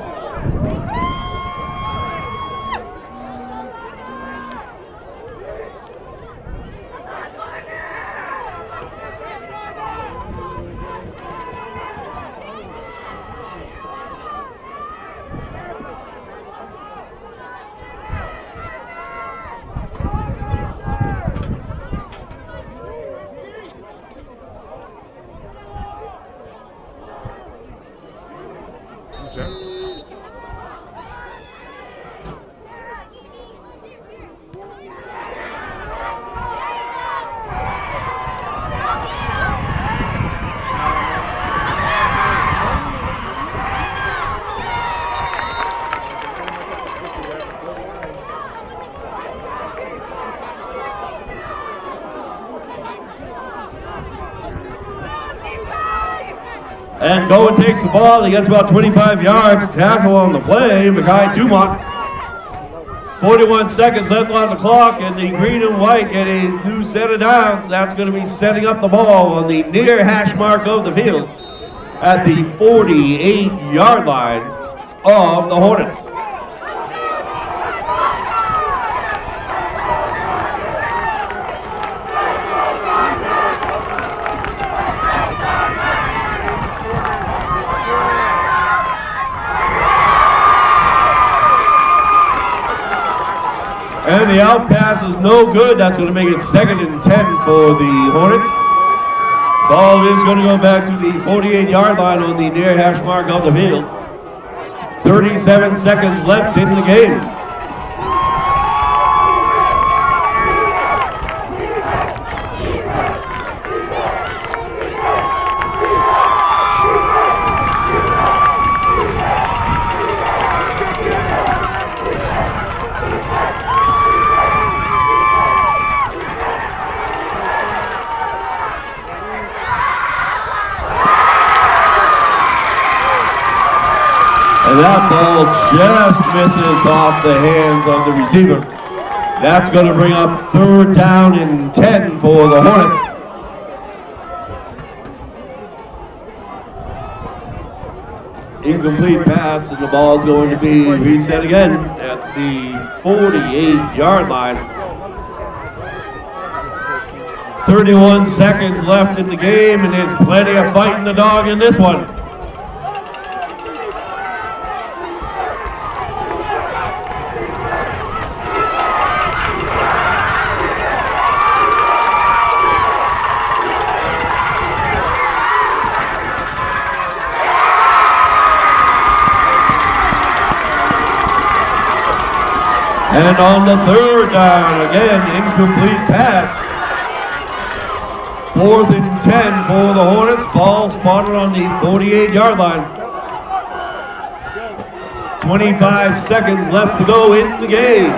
And Cohen takes the ball. He gets about 25 yards. Tackle on the play. Makai Dumont. 41 seconds left on the clock, and the green and white get a new set of downs. That's going to be setting up the ball on the near hash mark of the field at the 48-yard line of the Hornets. And the out pass is no good. That's going to make it 2nd and 10 for the Hornets. Ball is going to go back to the 48-yard line on the near hash mark of the field. 37 seconds left in the game. And that ball just misses off the hands of the receiver. That's going to bring up 3rd down and 10 for the Hornets. Incomplete pass, and the ball is going to be reset again at the 48-yard line. 31 seconds left in the game, and there's plenty of fighting the dog in this one. And on the 3rd down, again, incomplete pass. 4th and 10 for the Hornets. Ball spotted on the 48-yard line. 25 seconds left to go in the game.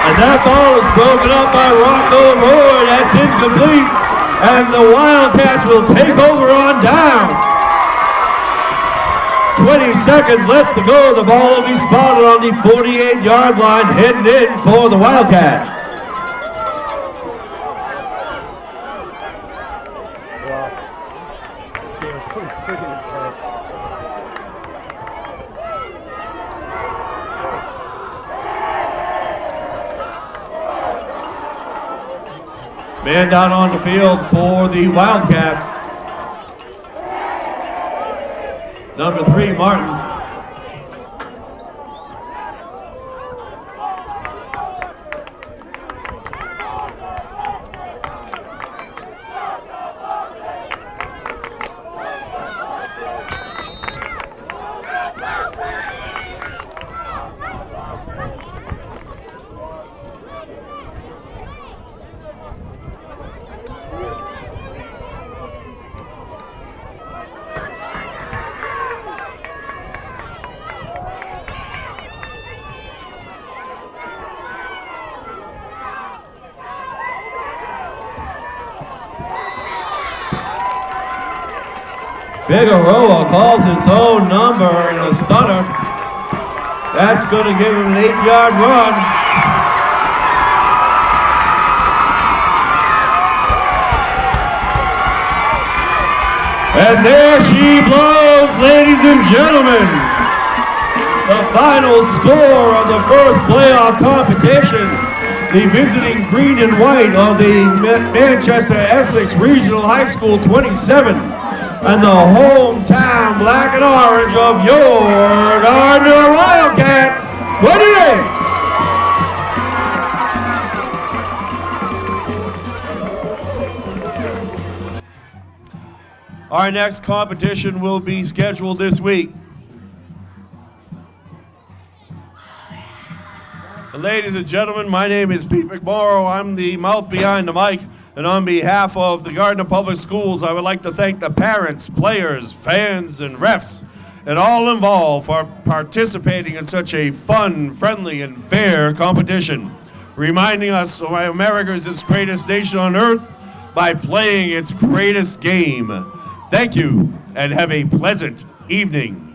And that ball is broken up by Rocco Roy. That's incomplete. And the Wildcats will take over on down. 20 seconds left to go. The ball will be spotted on the 48-yard line, heading in for the Wildcats. Wow. It was pretty intense. Man down on the field for the Wildcats. Number 3, Martins. Figueroa calls his own number in a stunner. That's going to give him an 8-yard run. And there she blows, ladies and gentlemen. The final score of the first playoff competition. The visiting green and white of the Manchester Essex Regional High School 27. And the hometown black and orange of your Gardner Wildcats. 28. Our next competition will be scheduled this week. Ladies and gentlemen, my name is Pete McMorrow. I'm the mouth behind the mic. And on behalf of the Gardner Public Schools, I would like to thank the parents, players, fans, and refs, and all involved for participating in such a fun, friendly, and fair competition, reminding us why America is its greatest nation on earth by playing its greatest game. Thank you, and have a pleasant evening.